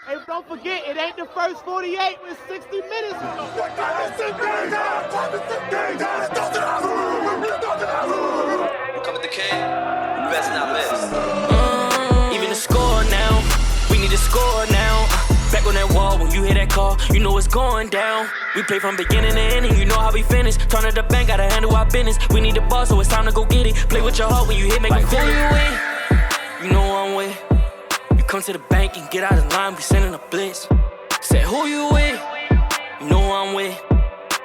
Hey, don't forget, it ain't the first 48 with 60 minutes. Come with the king, best not best. Even the score now, we need to score now. Back on that wall, when you hear that call, you know it's going down. We play from beginning to ending, you know how we finish. Turn to the bank, gotta handle our business. We need the ball, so it's time to go get it. Play with your heart when you hit, make it feel it. You know I'm with. You come to the bank and get out of line, we sending a blitz. Say who you with? You know I'm with.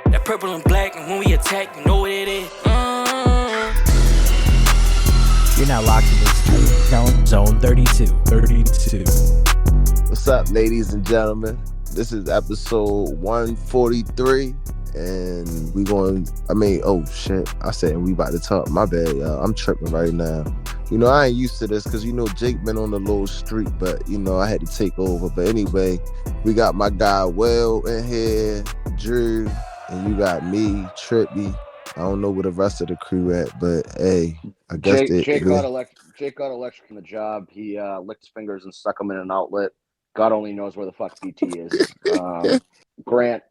That purple and black, and when we attack, you know what it is. You're now locked into Zone 32. What's up, ladies and gentlemen? This is episode 143, and I said we about to talk. My bad, y'all. I'm tripping right now. You know, I ain't used to this because, you know, Jake been on the little streak, but, you know, I had to take over. But anyway, we got my guy Will in here, Drew, and you got me, Trippy. I don't know where the rest of the crew at, but hey, I guess Jake got electric from the job. He licked his fingers and stuck them in an outlet. God only knows where the fuck BT is. Grant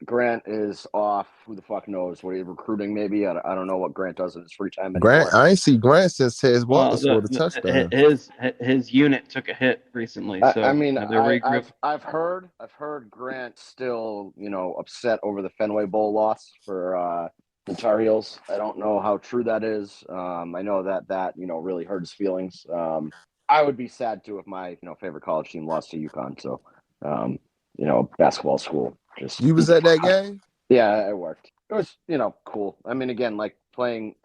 is off. Who the fuck knows? What, are you recruiting maybe? I don't know what Grant does in his free time anymore. Grant, I ain't see Grant since his Walker scored a touchdown. His unit took a hit recently. So I've heard Grant still, you know, upset over the Fenway Bowl loss for the Tar Heels. I don't know how true that is. I know that you know really hurt his feelings. I would be sad too if my favorite college team lost to UConn. So, basketball school. You was at that game? Yeah, it worked. It was cool. I mean, again, like playing.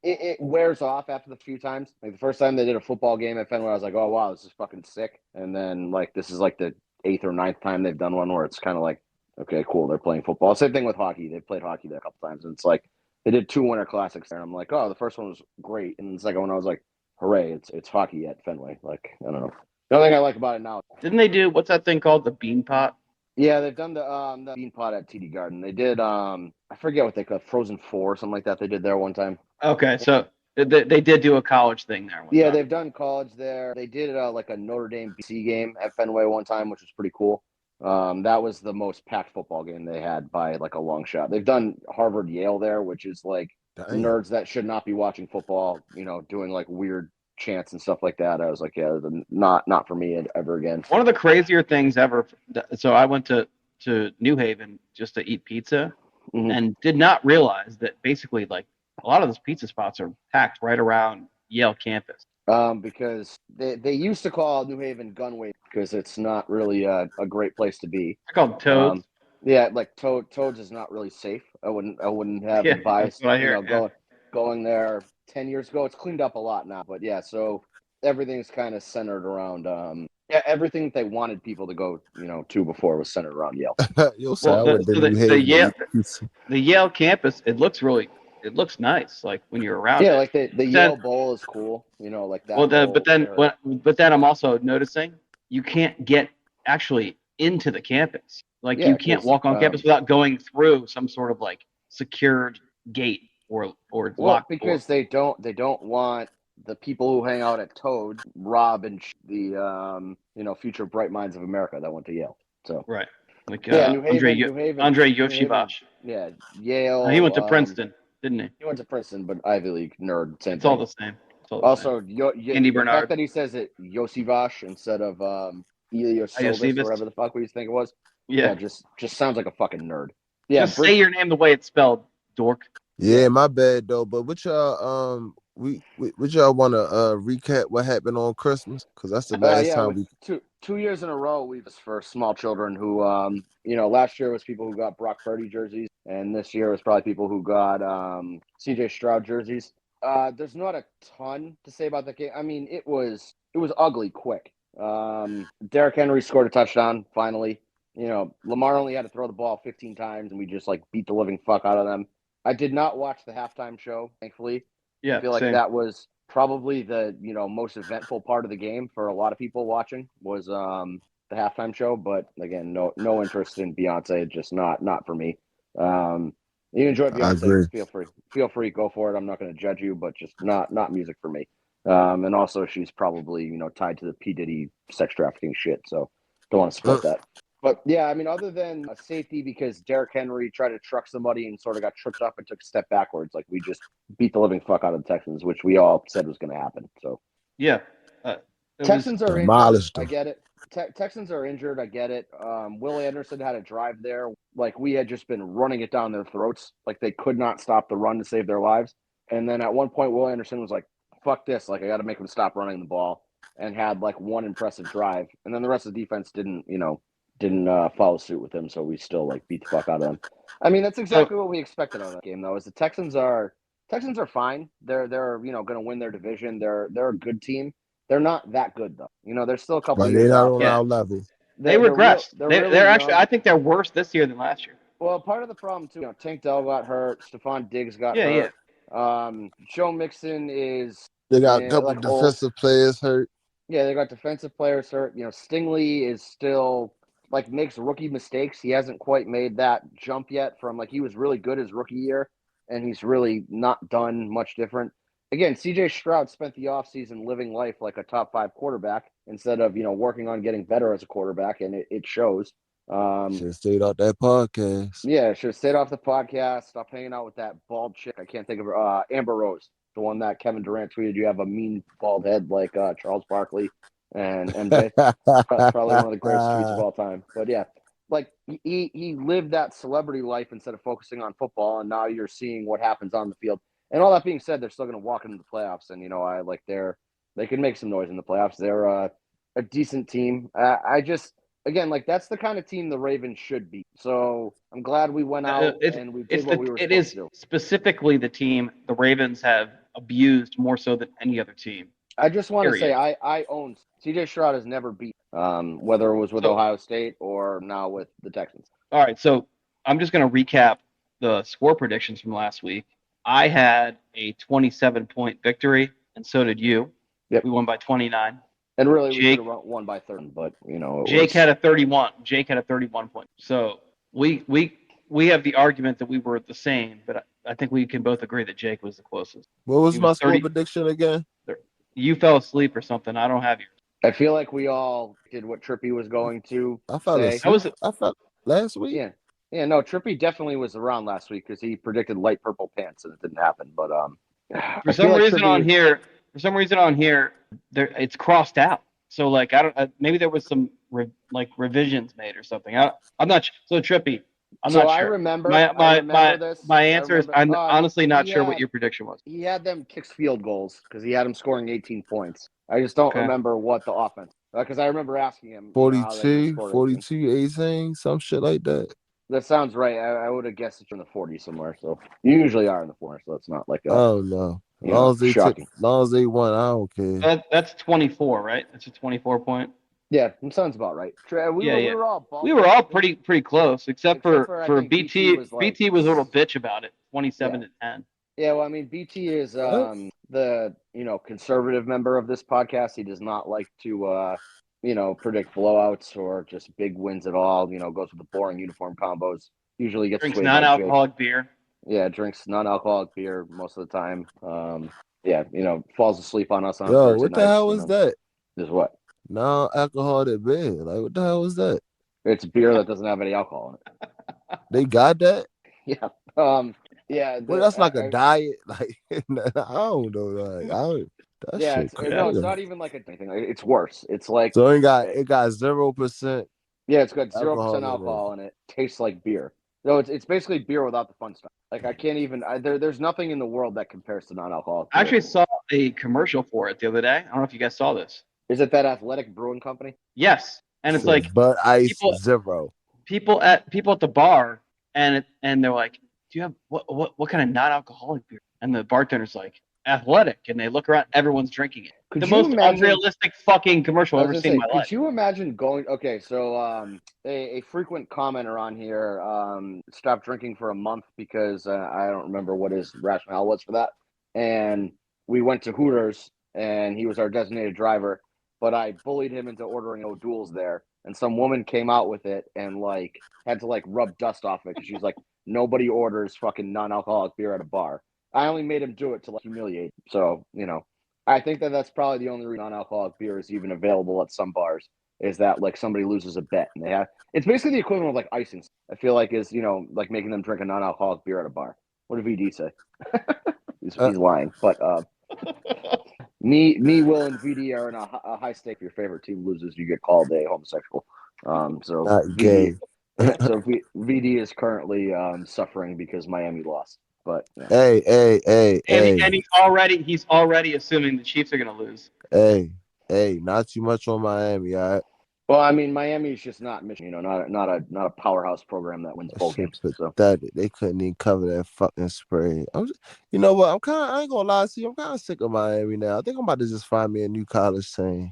It wears off after the few times. Like the first time they did a football game at Fenway, I was like, oh wow, this is fucking sick. And then like this is like the 8th or 9th time they've done one where it's kind of like, okay, cool, they're playing football. Same thing with hockey. They've played hockey there a couple times, and it's like they did 2 Winter Classics there. And I'm like, oh, the first one was great, and the second one I was like, hooray, it's hockey at Fenway. Like, I don't know. The only thing I like about it now. Didn't they do, what's that thing called, the bean pot? Yeah, they've done the bean pot at TD Garden. They did, I forget what they called, Frozen 4, something like that. They did there one time. Okay, so they did do a college thing there. Yeah, they've done college there. They did like a Notre Dame BC game at Fenway one time, which was pretty cool. That was the most packed football game they had by like a long shot. They've done Harvard Yale there, which is like nerds that should not be watching football, doing like weird chants and stuff like that. I was like, yeah, not for me ever again. One of the crazier things ever. So I went to New Haven just to eat pizza, and did not realize that basically like a lot of those pizza spots are packed right around Yale campus. Because they used to call New Haven Gunway because it's not really a great place to be. They're called Toads. Yeah, like Toads is not really safe. I wouldn't have advised going there 10 years ago. It's cleaned up a lot now, but yeah, so everything's kind of centered around everything that they wanted people to go to before was centered around Yale. The Yale campus, it looks nice. Like when you're around. Yeah, like the Yale Bowl is cool. Like that. Well, but then I'm also noticing you can't get actually into the campus. Like you can't walk on campus without going through some sort of like secured gate or locked because door. they don't want the people who hang out at Toad rob and the future bright minds of America that went to Yale. So right, like New Haven, Andre Yoshivash. Yeah, Yale. He went to Princeton, didn't he? He went to Princeton, but Ivy League nerd. Same it's thing. all the same. Also, Andy Bernard. The fact that he says it Yosivash instead of Iliosovas or whatever the fuck we think it was. Yeah, just sounds like a fucking nerd. Yeah, just say your name the way it's spelled, dork. Yeah, my bad though. But what y'all would y'all want to recap what happened on Christmas? Because that's the last time we 2 years in a row we was for small children who last year was people who got Brock Purdy jerseys, and this year was probably people who got CJ Stroud jerseys. There's not a ton to say about that game. I mean, it was ugly quick. Derrick Henry scored a touchdown finally. Lamar only had to throw the ball 15 times, and we just like beat the living fuck out of them. I did not watch the halftime show, thankfully. Yeah, I feel like that was probably the most eventful part of the game for a lot of people watching was the halftime show. But again, no interest in Beyonce, just not for me. You enjoy Beyonce, feel free, go for it. I'm not going to judge you, but just not music for me. And also she's probably tied to the P Diddy sex trafficking shit. So don't want to split that. But yeah, I mean, other than a safety because Derrick Henry tried to truck somebody and sort of got tripped up and took a step backwards, like we just beat the living fuck out of the Texans, which we all said was going to happen. So yeah, Texans are demolished injured. I get it. Texans are injured. I get it. Will Anderson had a drive there. Like we had just been running it down their throats. Like they could not stop the run to save their lives. And then at one point, Will Anderson was like, fuck this. Like I got to make them stop running the ball, and had like one impressive drive. And then the rest of the defense didn't follow suit with him. So we still like beat the fuck out of them. I mean, that's exactly what we expected out of that game though, is the Texans are fine. They're going to win their division. They're a good team. They're not that good though. They're still a couple But years they're not off. on our level. They regressed. They're they're actually, I think they're worse this year than last year. Well, part of the problem too, Tank Dell got hurt, Stephon Diggs got hurt. Joe Mixon is They got a couple defensive players hurt. Yeah, they got defensive players hurt. Stingley is still like makes rookie mistakes. He hasn't quite made that jump yet from like he was really good his rookie year, and he's really not done much different. Again, CJ Stroud spent the offseason living life like a top 5 quarterback instead of, working on getting better as a quarterback, and it shows. Should have stayed off that podcast. Yeah, should have stayed off the podcast. Stop hanging out with that bald chick. I can't think of her. Amber Rose, the one that Kevin Durant tweeted. You have a mean bald head like Charles Barkley and MJ. Probably one of the greatest tweets of all time. But yeah, like he lived that celebrity life instead of focusing on football, and now you're seeing what happens on the field. And all that being said, they're still going to walk into the playoffs, and they can make some noise in the playoffs. They're a decent team. Again, like that's the kind of team the Ravens should be. So I'm glad we went out and we did what we were supposed to do. It is specifically the team the Ravens have abused more so than any other team. I just want to say I own CJ Stroud has never beat, whether it was with Ohio State or now with the Texans. All right, so I'm just going to recap the score predictions from last week. I had a 27-point victory, and so did you. Yep. We won by 29. And really, we could have won by 30, but Jake had a 31. Jake had a 31 point. So we have the argument that we were the same, but I think we can both agree that Jake was the closest. What was my score prediction again? You fell asleep or something. I don't have yours. I feel like we all did what Trippy was going to. I fell asleep. I felt last week. Yeah. No, Trippy definitely was around last week because he predicted light purple pants and it didn't happen. But for some reason on here, it's crossed out. So like maybe there was some revisions made or something. I'm not so Trippy. I'm not sure. I remember this. My answer is I'm honestly not sure what your prediction was. He had them kick field goals because he had them scoring 18 points. I just don't remember what the offense. Because I remember asking him 42, 18, some shit like that. That sounds right. I would have guessed it's in the 40s somewhere. So you usually are in the 40s, so it's not like oh no. As long as they won, I don't care. That's 24, right? That's a 24 point. Yeah, that sounds about right. We were all pretty close, except for BT. BT was a little bitch about it, 27 to 10. Yeah, well, I mean, BT is the conservative member of this podcast. He does not like to predict blowouts or just big wins at all. Goes with the boring uniform combos. Usually gets drinks non-alcoholic beer. Yeah, drinks non-alcoholic beer most of the time. Falls asleep on us on Yo, Thursday what the hell was that? Is what? Non-alcoholic beer. Like, what the hell was that? It's beer that doesn't have any alcohol in it. They got that? Yeah. Yeah. Well, that's like a diet. Like, I don't know. Like, it's not even like anything. It's worse. It's like so it got 0%. Yeah, it's got 0% alcohol in it. Tastes like beer. No, it's basically beer without the fun stuff. Like I can't even. There's nothing in the world that compares to non-alcoholic beer. I actually saw a commercial for it the other day. I don't know if you guys saw this. Is it that Athletic Brewing Company? Yes, and it's like Bud Ice Zero. People at the bar, and they're like, "Do you have what kind of non-alcoholic beer?" And the bartender's like, "Athletic," and they look around, everyone's drinking it. The most unrealistic fucking commercial I've ever seen in my life. Could you imagine going? Okay, so a frequent commenter on here stopped drinking for a month because I don't remember what his rationale was for that, and we went to Hooters, and he was our designated driver. But I bullied him into ordering O'Doul's there, and some woman came out with it and had to rub dust off it because she was like, nobody orders fucking non-alcoholic beer at a bar. I only made him do it to humiliate. So I think that's probably the only reason non-alcoholic beer is even available at some bars is that like somebody loses a bet and it's basically the equivalent of like icing. I feel like is like making them drink a non-alcoholic beer at a bar. What did VD say? he's lying, but me, Will, and VD are in a high stake. If your favorite team loses, you get called a homosexual. So Not VD, gay. so VD is currently suffering because Miami lost. But yeah. And he's already assuming the Chiefs are going to lose. Hey, not too much on Miami, all right? Well, I mean, Miami is just not Michigan, not a powerhouse program that wins bowl games. So they couldn't even cover that fucking spray. You know what? I ain't gonna lie to you. I'm kind of sick of Miami now. I think I'm about to just find me a new college team.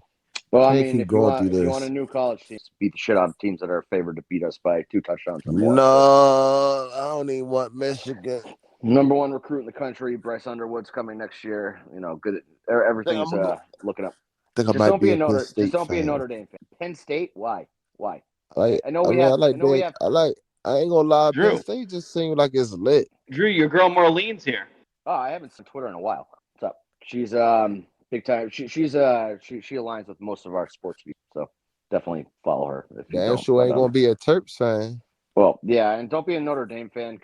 Well, I mean, if you want a new college team, beat the shit out of teams that are favored to beat us by 2 touchdowns or more. No, I don't even want Michigan. Number 1 recruit in the country, Bryce Underwood's coming next year. Good. Everything's looking up. Just don't be a Notre Dame fan. Penn State? Why? I ain't gonna lie. Drew, Penn State just seems like it's lit. Drew, your girl Marlene's here. Oh, I haven't seen Twitter in a while. What's up? She's big time. She aligns with most of our sports people, so definitely follow her. If you don't, sure ain't gonna be a Terps fan. Well, yeah, and don't be a Notre Dame fan.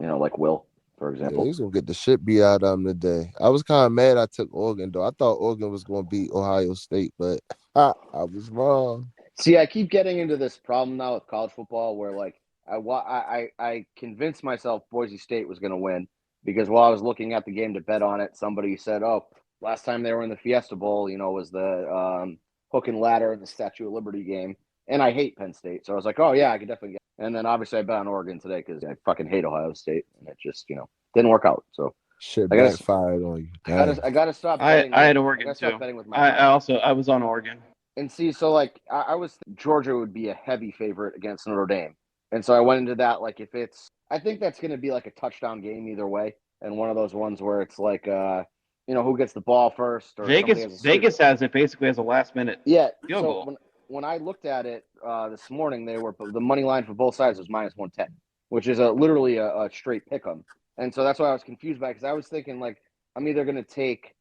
Like Will, for example. Yeah, he's gonna get the shit beat out of him today. I was kind of mad I took Oregon though. I thought Oregon was gonna beat Ohio State, but I was wrong. See, I keep getting into this problem now with college football where like I convinced myself Boise State was gonna win because while I was looking at the game to bet on it, somebody said, "Oh, last time they were in the Fiesta Bowl, was the hook and ladder in the Statue of Liberty game." And I hate Penn State, so I was like, "Oh yeah, I could definitely get." And then obviously I bet on Oregon today because I fucking hate Ohio State, and it just didn't work out. So shit backfired on you. I gotta stop. Betting I had Oregon too. I was on Oregon. And see, so like I was Georgia would be a heavy favorite against Notre Dame, and so I went into that like I think that's going to be like a touchdown game either way, and one of those ones where it's like who gets the ball first. Or Vegas has it basically as a last minute. Yeah. Field goal. When I looked at it this morning, the money line for both sides was -110, which is literally a straight pick 'em. And so that's why I was confused by it because I was thinking like I'm either going to take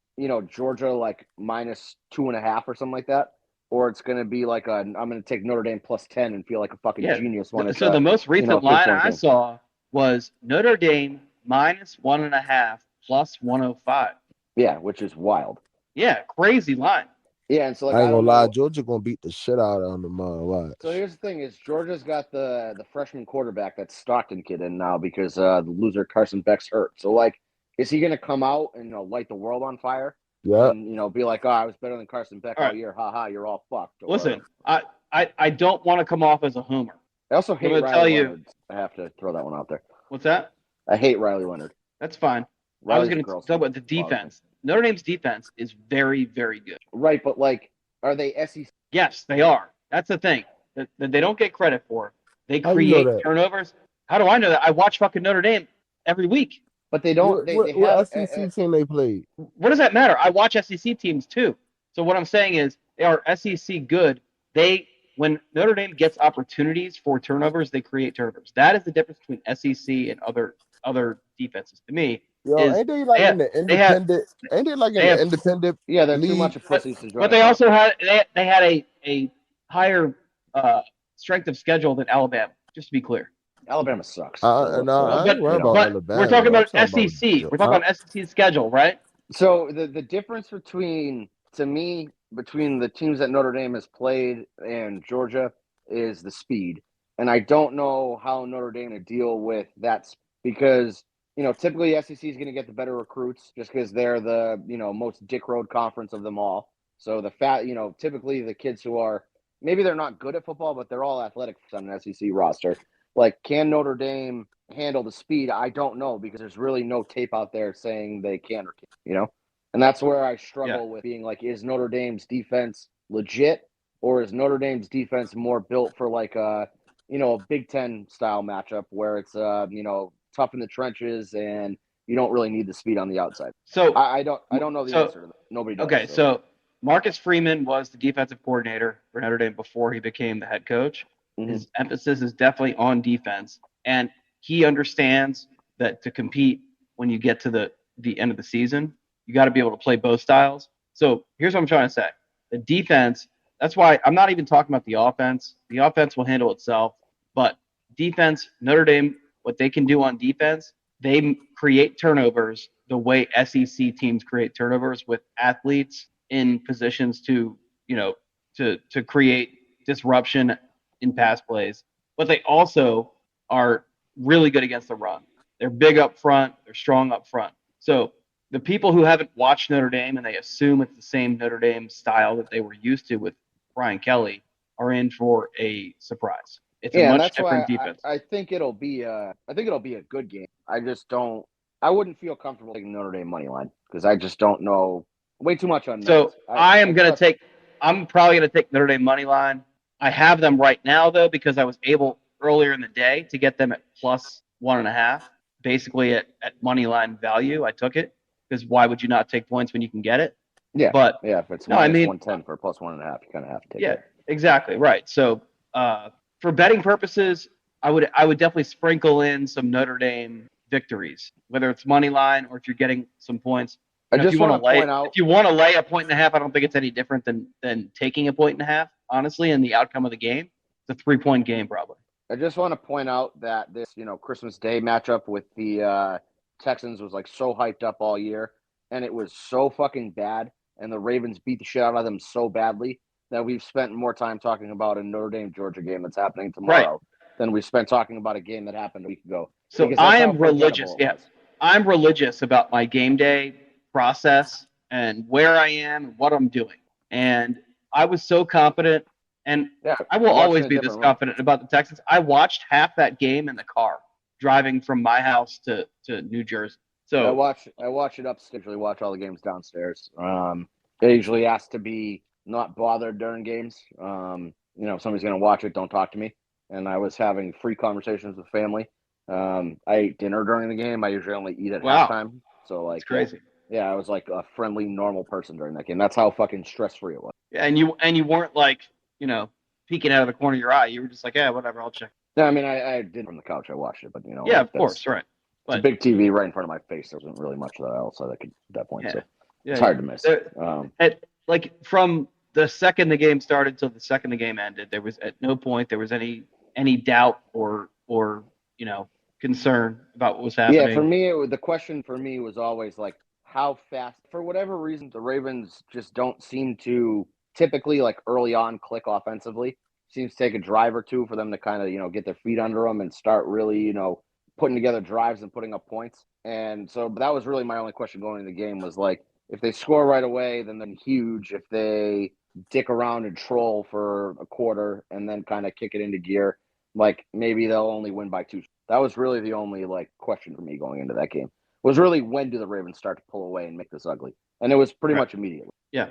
Georgia like -2.5 or something like that, or it's going to be like I'm going to take Notre Dame +10 and feel like a fucking genius. So the most recent line I saw was Notre Dame -1.5 +105. Yeah, which is wild. Yeah, crazy line. Yeah, and so like, I ain't gonna lie, Georgia gonna beat the shit out of them tomorrow. Watch. So here's the thing: is Georgia's got the freshman quarterback, that Stockton kid, in now because the loser Carson Beck's hurt. So like, is he gonna come out and light the world on fire? Yeah. And be like, "Oh, I was better than Carson Beck all year. Ha ha, you're all fucked." Listen, I don't want to come off as a homer. I also hate Riley Leonard. I have to throw that one out there. What's that? I hate Riley Leonard. That's fine. I was going to talk about the defense. Notre Dame's defense is very, very good. Right, but like, are they SEC? Yes, they are. That's the thing that they don't get credit for. They create turnovers. How do I know that? I watch fucking Notre Dame every week. But they don't. What SEC team they played? What does that matter? I watch SEC teams too. So what I'm saying is they are SEC good. When Notre Dame gets opportunities for turnovers, they create turnovers. That is the difference between SEC and other defenses to me. Ain't they like in the independent? Ain't they like in the independent? Yeah, they're too much of pussies to join. But they also had a higher strength of schedule than Alabama. Just to be clear. Alabama sucks. I ain't worried about Alabama. We're talking about SEC. We're talking about SEC schedule, right? So the difference between the teams that Notre Dame has played and Georgia is the speed. And I don't know how Notre Dame to deal with that because, typically SEC is going to get the better recruits just because they're the, most dick road conference of them all. So typically the kids who are, maybe they're not good at football, but they're all athletic on an SEC roster. Like, can Notre Dame handle the speed? I don't know because there's really no tape out there saying they can or can't, And that's where I struggle with being like, is Notre Dame's defense legit or is Notre Dame's defense more built for like a Big Ten style matchup where it's, tough in the trenches and you don't really need the speed on the outside. So I don't know the answer to that. Nobody does. Okay, so Marcus Freeman was the defensive coordinator for Notre Dame before he became the head coach. Mm-hmm. His emphasis is definitely on defense, and he understands that to compete when you get to the end of the season, you got to be able to play both styles. So here's what I'm trying to say. The defense That's why I'm not even talking about the offense. The offense will handle itself, but defense, Notre Dame, what they can do on defense, they create turnovers the way SEC teams create turnovers with athletes in positions to, to create disruption in pass plays. But they also are really good against the run. They're big up front. They're strong up front. So the people who haven't watched Notre Dame and they assume it's the same Notre Dame style that they were used to with Brian Kelly are in for a surprise. It's a much different defense. I think it'll be a good game. I wouldn't feel comfortable taking Notre Dame money line because I just don't know way too much on. So I'm probably gonna take Notre Dame money line. I have them right now though because I was able earlier in the day to get them at plus 1.5, basically at money line value. I took it because why would you not take points when you can get it? Yeah, but if it's 110 for plus 1.5, you kind of have to take it. Yeah, exactly right. So for betting purposes, I would definitely sprinkle in some Notre Dame victories, whether it's money line or if you're getting some points. If you want to point out, if you want to lay a 1.5, I don't think it's any different than taking a 1.5. Honestly, in the outcome of the game, it's a 3-point game probably. I just want to point out that this, Christmas Day matchup with the Texans was like so hyped up all year, and it was so fucking bad, and the Ravens beat the shit out of them so badly that we've spent more time talking about a Notre Dame Georgia game that's happening tomorrow than we spent talking about a game that happened a week ago. So I am religious. Yes, I'm religious about my game day process and where I am and what I'm doing. And I was so confident, and I will always be this confident about the Texans. I watched half that game in the car driving from my house to New Jersey. So I watch it upstairs. I watch all the games downstairs. I usually ask to be not bothered during games. If somebody's going to watch it, don't talk to me. And I was having free conversations with family. I ate dinner during the game. I usually only eat at halftime. So like, it's crazy. Yeah, I was like a friendly, normal person during that game. That's how fucking stress-free it was. Yeah, and you weren't like, peeking out of the corner of your eye. You were just like, yeah, whatever, I'll check. Yeah, I mean, I did from the couch. I watched it, but Yeah, of course, right. It's a big TV right in front of my face. There wasn't really much else that I could at that point. Yeah. So it's hard to miss. From the second the game started till the second the game ended, there was at no point there was any doubt or concern about what was happening. Yeah, for me, the question for me was always like, how fast, for whatever reason, the Ravens just don't seem to typically like early on click offensively. Seems to take a drive or two for them to kind of, get their feet under them and start really, putting together drives and putting up points. And so that was really my only question going into the game was like, if they score right away, then they're huge. If they dick around and troll for a quarter and then kind of kick it into gear, like maybe they'll only win by 2. That was really the only like question for me going into that game. Was really when do the Ravens start to pull away and make this ugly? And it was pretty much immediately. Yeah.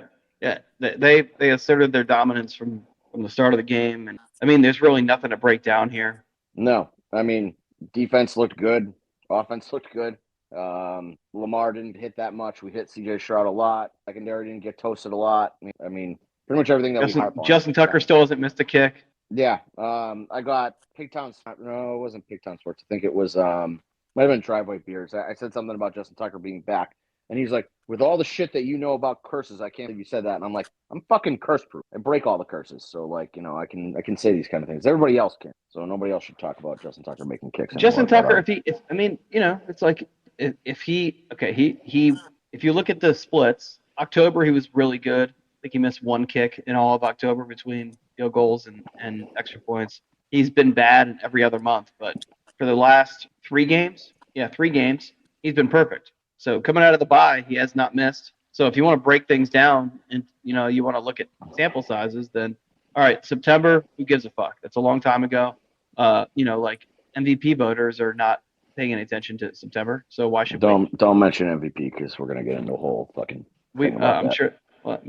They asserted their dominance from the start of the game, and I mean, there's really nothing to break down here. No, I mean, defense looked good, offense looked good. Lamar didn't hit that much. We hit C.J. Stroud a lot. Secondary didn't get toasted a lot. I mean, pretty much everything that we harp on. Justin Tucker still hasn't missed a kick. Yeah. I got Pigtown. No, it wasn't Pigtown Sports. I think it was might have been Driveway Beers. I said something about Justin Tucker being back. And he's like, with all the shit that you know about curses, I can't believe you said that. And I'm like, I'm fucking curse proof. I break all the curses. So like, I can say these kind of things. Everybody else can. So nobody else should talk about Justin Tucker making kicks. Justin Tucker, it's like if you look at the splits, October he was really good. I think he missed one kick in all of October between field goals and extra points. He's been bad in every other month, but for the last 3 games, he's been perfect. So coming out of the bye, he has not missed. So if you want to break things down and, you want to look at sample sizes, then, all right, September, who gives a fuck? That's a long time ago. Like MVP voters are not paying any attention to September. So why should don't mention MVP because we're going to get into a whole fucking I'm sure. Well,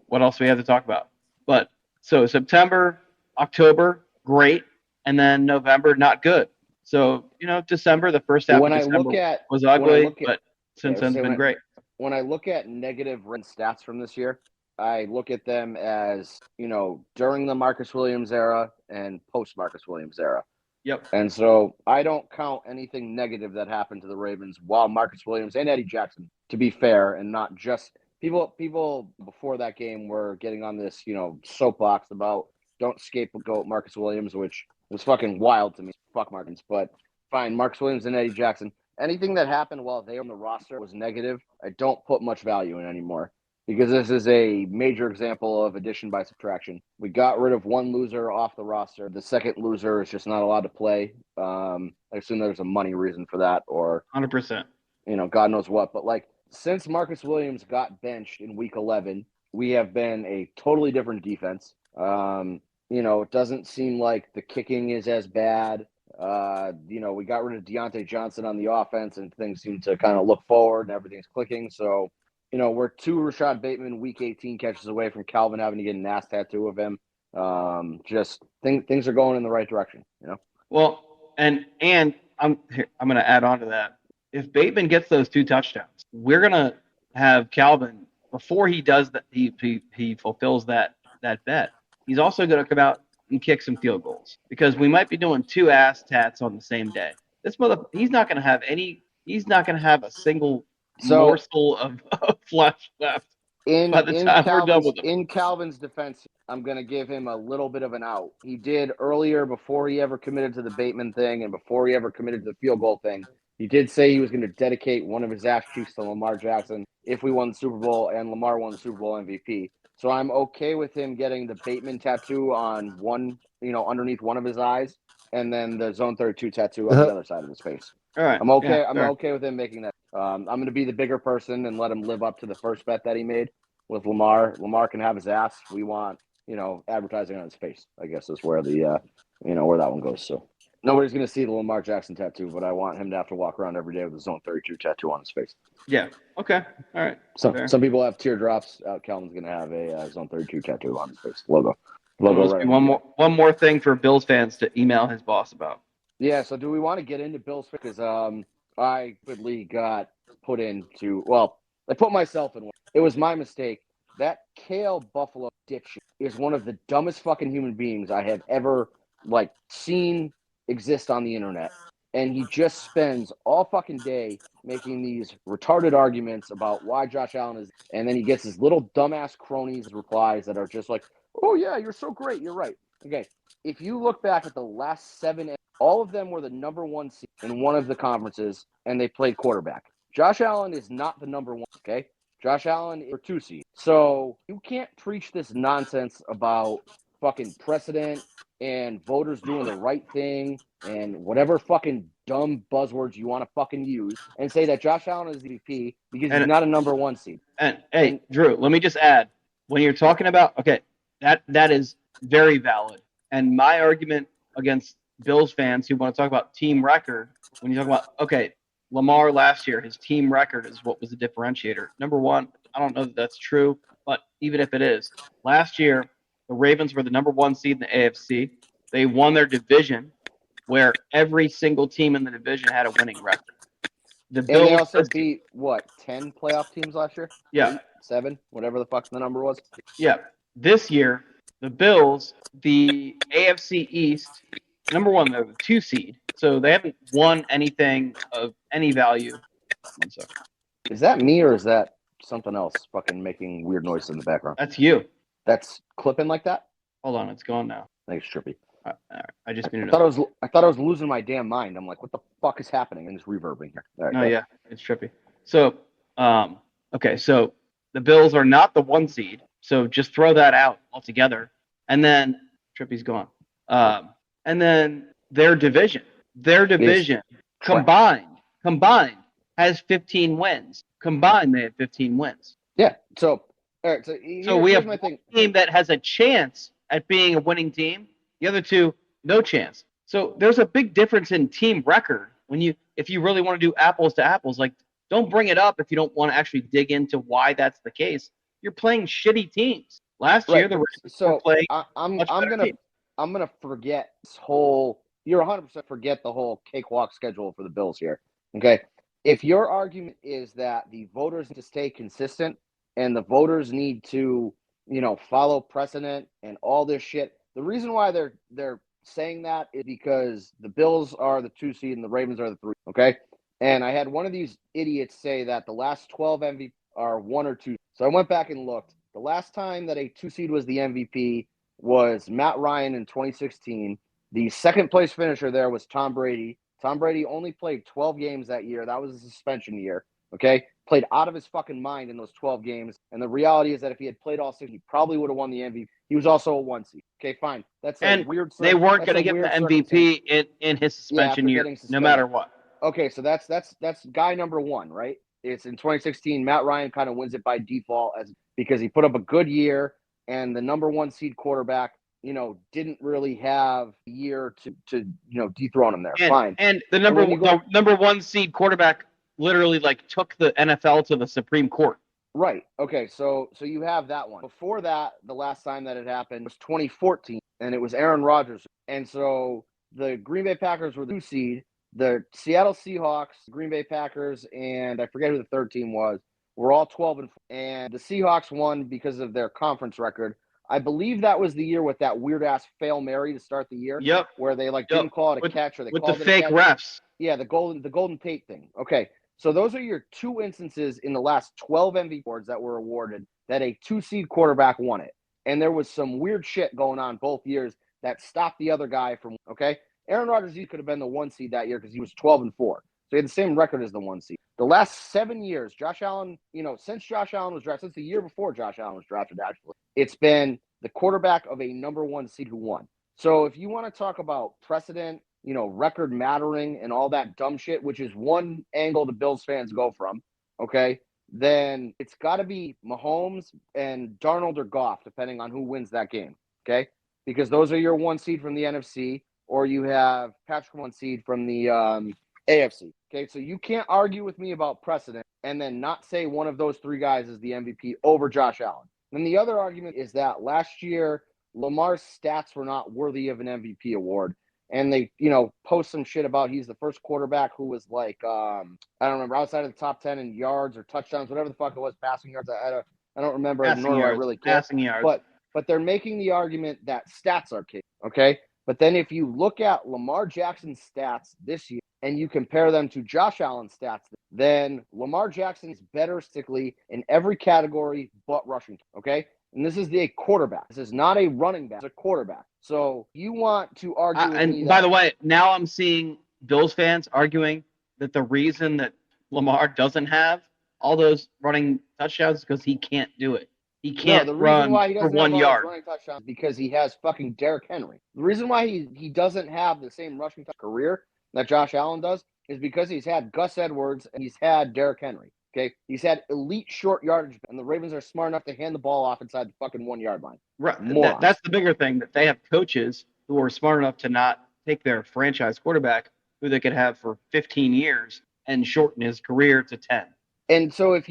what else do we have to talk about? But so September, October, great. And then November, not good. So, December, the first half of December was ugly, but since then it's been great. When I look at negative stats from this year, I look at them as, during the Marcus Williams era and post-Marcus Williams era. Yep. And so I don't count anything negative that happened to the Ravens while Marcus Williams and Eddie Jackson, to be fair, and not just people before that game were getting on this, soapbox about don't scapegoat Marcus Williams, which was fucking wild to me. Fuck Marcus, but fine. Marcus Williams and Eddie Jackson. Anything that happened while they were on the roster was negative. I don't put much value in anymore because this is a major example of addition by subtraction. We got rid of one loser off the roster. The second loser is just not allowed to play. I assume there's a money reason for that, or 100%. God knows what. But since Marcus Williams got benched in Week 11, we have been a totally different defense. It doesn't seem like the kicking is as bad. We got rid of Deontay Johnson on the offense, and things seem to kind of look forward, and everything's clicking. So, we're 2 Rashad Bateman Week 18 catches away from Calvin having to get an ass tattoo of him. Just things are going in the right direction. Well, and I'm going to add on to that. If Bateman gets those 2 touchdowns, we're going to have Calvin before he does that. He fulfills that bet. He's also going to come out and kick some field goals because we might be doing 2 ass tats on the same day. He's not going to have any. He's not going to have a single morsel of flesh left by the time we're done with him. In Calvin's defense, I'm going to give him a little bit of an out. He did earlier before he ever committed to the Bateman thing and before he ever committed to the field goal thing. He did say he was going to dedicate one of his ass cheeks to Lamar Jackson if we won the Super Bowl and Lamar won the Super Bowl MVP. So I'm okay with him getting the Bateman tattoo on one, underneath one of his eyes, and then the Zone 32 tattoo on the other side of his face. All right. I'm okay. I'm okay with him making that. I'm going to be the bigger person and let him live up to the first bet that he made with Lamar. Lamar can have his ass. We want, advertising on his face, I guess is where the, where that one goes. So nobody's going to see the Lamar Jackson tattoo, but I want him to have to walk around every day with the Zone 32 tattoo on his face. Yeah. Okay. All right. Some people have teardrops. Calvin's going to have a Zone 32 tattoo on his face. Logo right. One more thing for Bills fans to email his boss about. Yeah. So do we want to get into Bills? Because I quickly got put into, I put myself in one. It was my mistake. That Kale Buffalo dipshit is one of the dumbest fucking human beings I have ever seen exist on the internet. And he just spends all fucking day making these retarded arguments about why Josh Allen is, and then he gets his little dumbass cronies replies that are just like, oh yeah, you're so great, you're right. Okay, if you look back at the last 7, all of them were the number 1 seed in one of the conferences, and they played quarterback. Josh Allen is not the number 1, okay? Josh Allen is 2 seed. So you can't preach this nonsense about fucking precedent and voters doing the right thing and whatever fucking dumb buzzwords you want to fucking use and say that Josh Allen is the MVP because he's not a number 1 seed. And hey, Drew, let me just add, when you're talking about, that is very valid. And my argument against Bills fans who want to talk about team record, when you talk about, Lamar last year, his team record is what was the differentiator. Number 1, I don't know that that's true, but even if it is, last year, the Ravens were the number 1 seed in the AFC. They won their division, where every single team in the division had a winning record. And they also beat, 10 playoff teams last year? Yeah. 8, 7, whatever the fuck the number was. Yeah. This year, the Bills, the AFC East, number 1, they're the 2 seed. So they haven't won anything of any value. 1 second. Is that me or is that something else fucking making weird noise in the background? That's you. That's clipping like that? Hold on, it's gone now. Thanks, Trippy. All right, I just muted I thought I was losing my damn mind. I'm like, what the fuck is happening? And it's reverbing here. All right, yeah, it's Trippy. So, so the Bills are not the 1 seed. So just throw that out altogether. And then Trippy's gone. And then their division combined has 15 wins. Combined, they have 15 wins. Yeah. So, all right. So we have a team that has a chance at being a winning team. The other 2, no chance. So there's a big difference in team record if you really want to do apples to apples. Don't bring it up if you don't want to actually dig into why that's the case. You're playing shitty teams. Last year, the Ravens were playing. I'm gonna forget this whole. You're 100% forget the whole cakewalk schedule for the Bills here. Okay, if your argument is that the voters need to stay consistent and the voters need to, follow precedent and all this shit, the reason why they're saying that is because the Bills are the 2 seed and the Ravens are the 3. Okay, and I had one of these idiots say that the last 12 are 1 or 2. So I went back and looked. The last time that a 2 seed was the MVP was Matt Ryan in 2016. The second place finisher there was Tom Brady. Tom Brady only played 12 games that year. That was a suspension year. Okay, played out of his fucking mind in those 12 games. And the reality is that if he had played all 6, he probably would have won the MVP. He was also a 1 seed. Okay, fine. That's a weird. They weren't going to give him the MVP in his suspension year, no matter what. Okay, so that's guy number 1, right? It's in 2016. Matt Ryan kind of wins it by default because he put up a good year, and the number 1 seed quarterback, didn't really have a year to dethrone him there. Fine. And the number 1 seed quarterback literally took the NFL to the Supreme Court. Right. Okay. So you have that one. Before that, the last time that it happened was 2014, and it was Aaron Rodgers. And so the Green Bay Packers were the 2 seed. The Seattle Seahawks, Green Bay Packers, and I forget who the third team was, were all 12-4. And the Seahawks won because of their conference record. I believe that was the year with that weird ass Fail Mary to start the year. Yep. Where they didn't call it a catch, or they with called the it fake a catch. refs. Yeah, the Golden Tate thing. Okay. So those are your 2 instances in the last 12 MVP awards that were awarded that a 2 seed quarterback won it. And there was some weird shit going on both years that stopped the other guy from, okay? Aaron Rodgers, he could have been the 1 seed that year because he was 12-4. So he had the same record as the 1 seed. The last 7 years, Josh Allen, since Josh Allen was drafted, since the year before Josh Allen was drafted, actually, it's been the quarterback of a number 1 seed who won. So if you want to talk about precedent, record mattering and all that dumb shit, which is one angle the Bills fans go from, okay, then it's got to be Mahomes and Darnold or Goff, depending on who wins that game, okay? Because those are your 1 seed from the NFC, or you have Patrick 1 seed from the AFC, okay? So you can't argue with me about precedent and then not say one of those 3 guys is the MVP over Josh Allen. Then the other argument is that last year, Lamar's stats were not worthy of an MVP award. And they, post some shit about he's the first quarterback who was I don't remember, outside of the top 10 in yards or touchdowns, whatever the fuck it was, passing yards. I don't remember. Nor do I really care. Passing yards. But they're making the argument that stats are king, okay? But then if you look at Lamar Jackson's stats this year and you compare them to Josh Allen's stats, then Lamar Jackson is better statistically in every category but rushing, okay? And this is a quarterback. This is not a running back. It's a quarterback. So you want to argue with me by the way, now I'm seeing Bills fans arguing that the reason that Lamar doesn't have all those running touchdowns is because he can't do it. He can't run for 1 yard. Running touchdowns because he has fucking Derrick Henry. The reason why he doesn't have the same rushing career that Josh Allen does is because he's had Gus Edwards and he's had Derrick Henry. Okay, he's had elite short yardage, and the Ravens are smart enough to hand the ball off inside the fucking 1 yard line. Right, that's the bigger thing, that they have coaches who are smart enough to not take their franchise quarterback, who they could have for 15 years, and shorten his career to 10. And so, if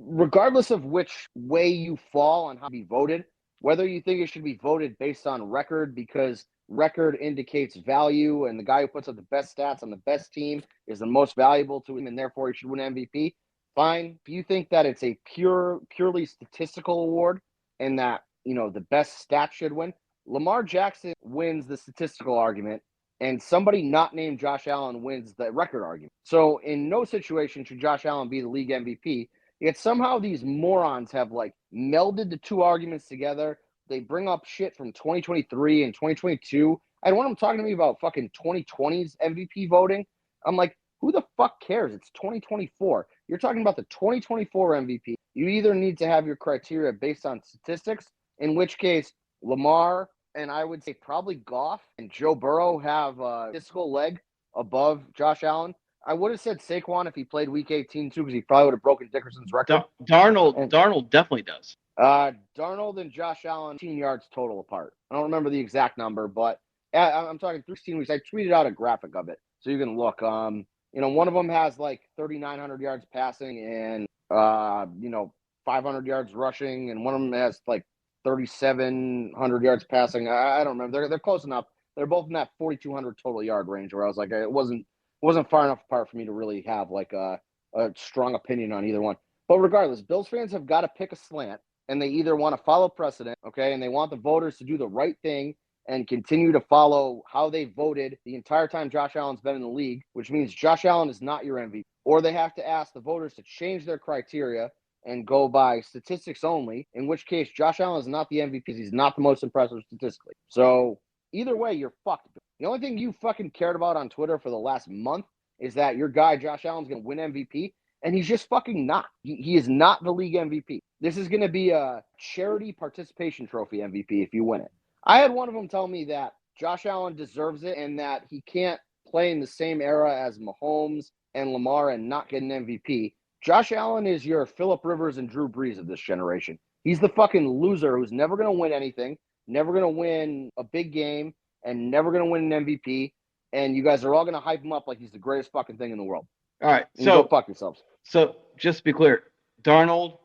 regardless of which way you fall on how to be voted, whether you think it should be voted based on record because record indicates value, and the guy who puts up the best stats on the best team is the most valuable to him, and therefore he should win MVP. Fine. If you think that it's a purely statistical award and that, the best stats should win, Lamar Jackson wins the statistical argument and somebody not named Josh Allen wins the record argument. So in no situation should Josh Allen be the league MVP. Yet somehow these morons have melded the 2 arguments together. They bring up shit from 2023 and 2022. And when I'm talking to me about fucking 2020's MVP voting, I'm like, who the fuck cares? It's 2024. You're talking about the 2024 MVP. You either need to have your criteria based on statistics, in which case Lamar and I would say probably Goff and Joe Burrow have a statistical leg above Josh Allen. I would have said Saquon if he played Week 18 too, because he probably would have broken Dickerson's record. Darnold definitely does. Darnold and Josh Allen, 18 yards total apart. I don't remember the exact number, but I'm talking 16 weeks. I tweeted out a graphic of it, so you can look. One of them has 3,900 yards passing and 500 yards rushing, and one of them has 3,700 yards passing. I don't remember. They're close enough. They're both in that 4,200 total yard range, where I was like, it wasn't far enough apart for me to really have a strong opinion on either one. But regardless, Bills fans have got to pick a slant, and they either want to follow precedent, okay, and they want the voters to do the right thing and continue to follow how they voted the entire time Josh Allen's been in the league, which means Josh Allen is not your MVP, or they have to ask the voters to change their criteria and go by statistics only, in which case Josh Allen is not the MVP because he's not the most impressive statistically. So either way, you're fucked. The only thing you fucking cared about on Twitter for the last month is that your guy Josh Allen's going to win MVP, and he's just fucking not. He is not the league MVP. This is going to be a charity participation trophy MVP if you win it. I had one of them tell me that Josh Allen deserves it and that he can't play in the same era as Mahomes and Lamar and not get an MVP. Josh Allen is your Phillip Rivers and Drew Brees of this generation. He's the fucking loser who's never going to win anything, never going to win a big game, and never going to win an MVP. And you guys are all going to hype him up like he's the greatest fucking thing in the world. All right, so go fuck yourselves. So just to be clear, Darnold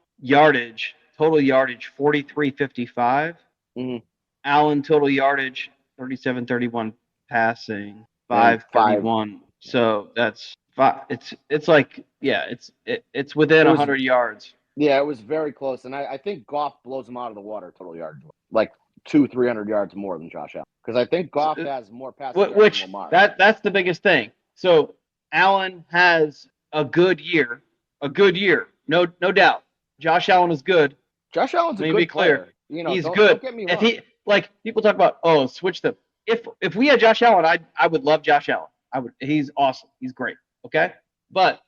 total yardage 43.55. Mm-hmm. Allen total yardage 37.31 passing, 5.31. So that's five. It's like it's within 100 yards. Yeah, it was very close, and I think Goff blows him out of the water total yardage, like 200-300 yards more than Josh Allen, because I think Goff has more passing yards than Lamar. That's the biggest thing. So Allen has a good year, no doubt. Josh Allen is good. Josh Allen's a good be clear. player. You know, he's don't, good. Don't get me wrong. If he, like people talk about, switch them. If we had Josh Allen, I would love Josh Allen. He's awesome. He's great. Okay, but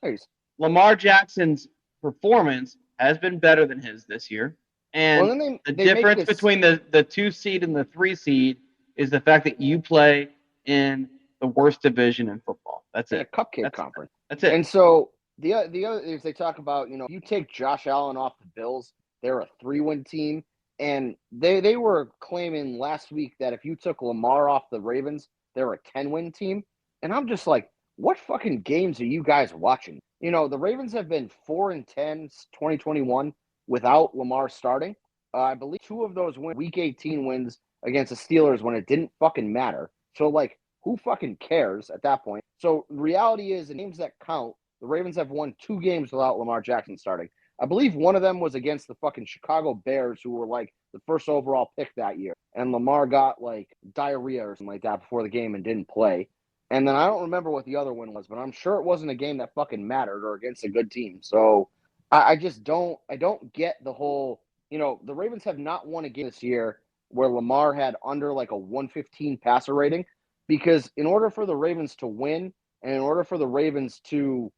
Lamar Jackson's performance has been better than his this year, and the difference between the 2 seed and the 3 seed is the fact that you play in the worst division in football. That's it. A cupcake conference. That's it. And so the other is they talk about, you take Josh Allen off the Bills, they're a 3-win team. And they were claiming last week that if you took Lamar off the Ravens, they're a 10-win team. And I'm just like, what fucking games are you guys watching? The Ravens have been 4-10 2021 without Lamar starting. I believe 2 of those Week 18 wins against the Steelers when it didn't fucking matter. So, like, who fucking cares at that point? So, the reality is, in games that count, the Ravens have won 2 games without Lamar Jackson starting. I believe one of them was against the fucking Chicago Bears, who were like the first overall pick that year. And Lamar got like diarrhea or something like that before the game and didn't play. And then I don't remember what the other one was, but I'm sure it wasn't a game that fucking mattered or against a good team. So I don't get the whole, the Ravens have not won a game this year where Lamar had under like a 115 passer rating, because in order for the Ravens to win and in order for the Ravens to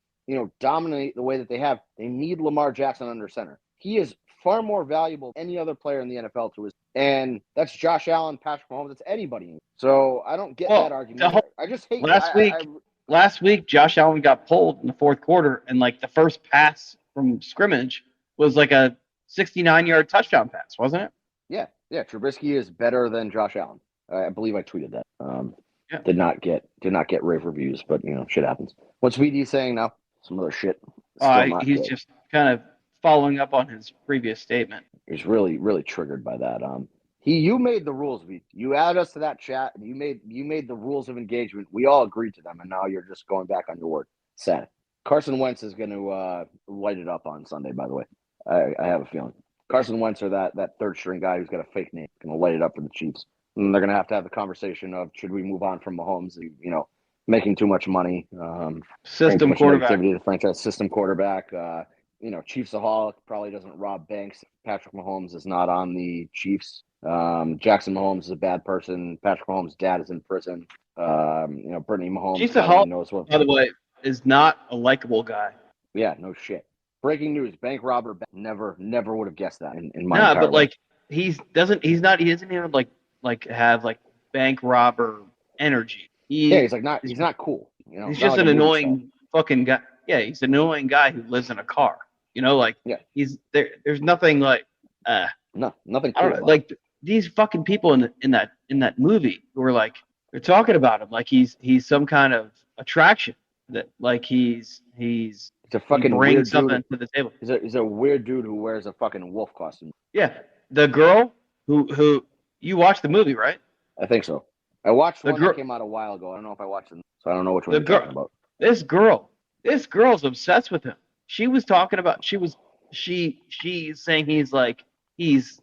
dominate the way that they have, they need Lamar Jackson under center. He is far more valuable than any other player in the NFL to his, and that's Josh Allen, Patrick Mahomes, that's anybody. So I don't get that argument. I just hate last week Josh Allen got pulled in the fourth quarter, and like the first pass from scrimmage was like a 69-yard touchdown pass, wasn't it? Yeah. Trubisky is better than Josh Allen. I believe I tweeted that. Did not get rave reviews, but shit happens. What's VD saying now? Some other shit. He's just kind of following up on his previous statement. He's really, really triggered by that. You made the rules. You added us to that chat, and you made the rules of engagement. We all agreed to them, and now you're just going back on your word. Sad. Carson Wentz is going to light it up on Sunday. By the way, I have a feeling Carson Wentz or that third string guy who's got a fake name going to light it up for the Chiefs, and they're going to have the conversation of should we move on from Mahomes? Making too much money. System quarterback. The franchise system quarterback. Chiefsaholic probably doesn't rob banks. Patrick Mahomes is not on the Chiefs. Jackson Mahomes is a bad person. Patrick Mahomes' dad is in prison. Brittany Mahomes. Chiefsaholic, knows what. By the way, is not a likable guy. Yeah, no shit. Breaking news: bank robber. Never would have guessed that in my. But like he doesn't even like have like bank robber energy. He's not cool. He's just an annoying fucking guy. Yeah, he's an annoying guy who lives in a car. He's there. There's nothing like nothing. Cool I don't know, like these fucking people in that movie who are like they're talking about him like he's some kind of attraction that like he's a fucking he brings weird something dude. to the table. He's a weird dude who wears a fucking wolf costume. Yeah, the girl who you watched the movie, right? I think so. I watched one that came out a while ago. I don't know if I watched it, so I don't know which one you're talking about. This girl's obsessed with him. She was talking about she's saying he's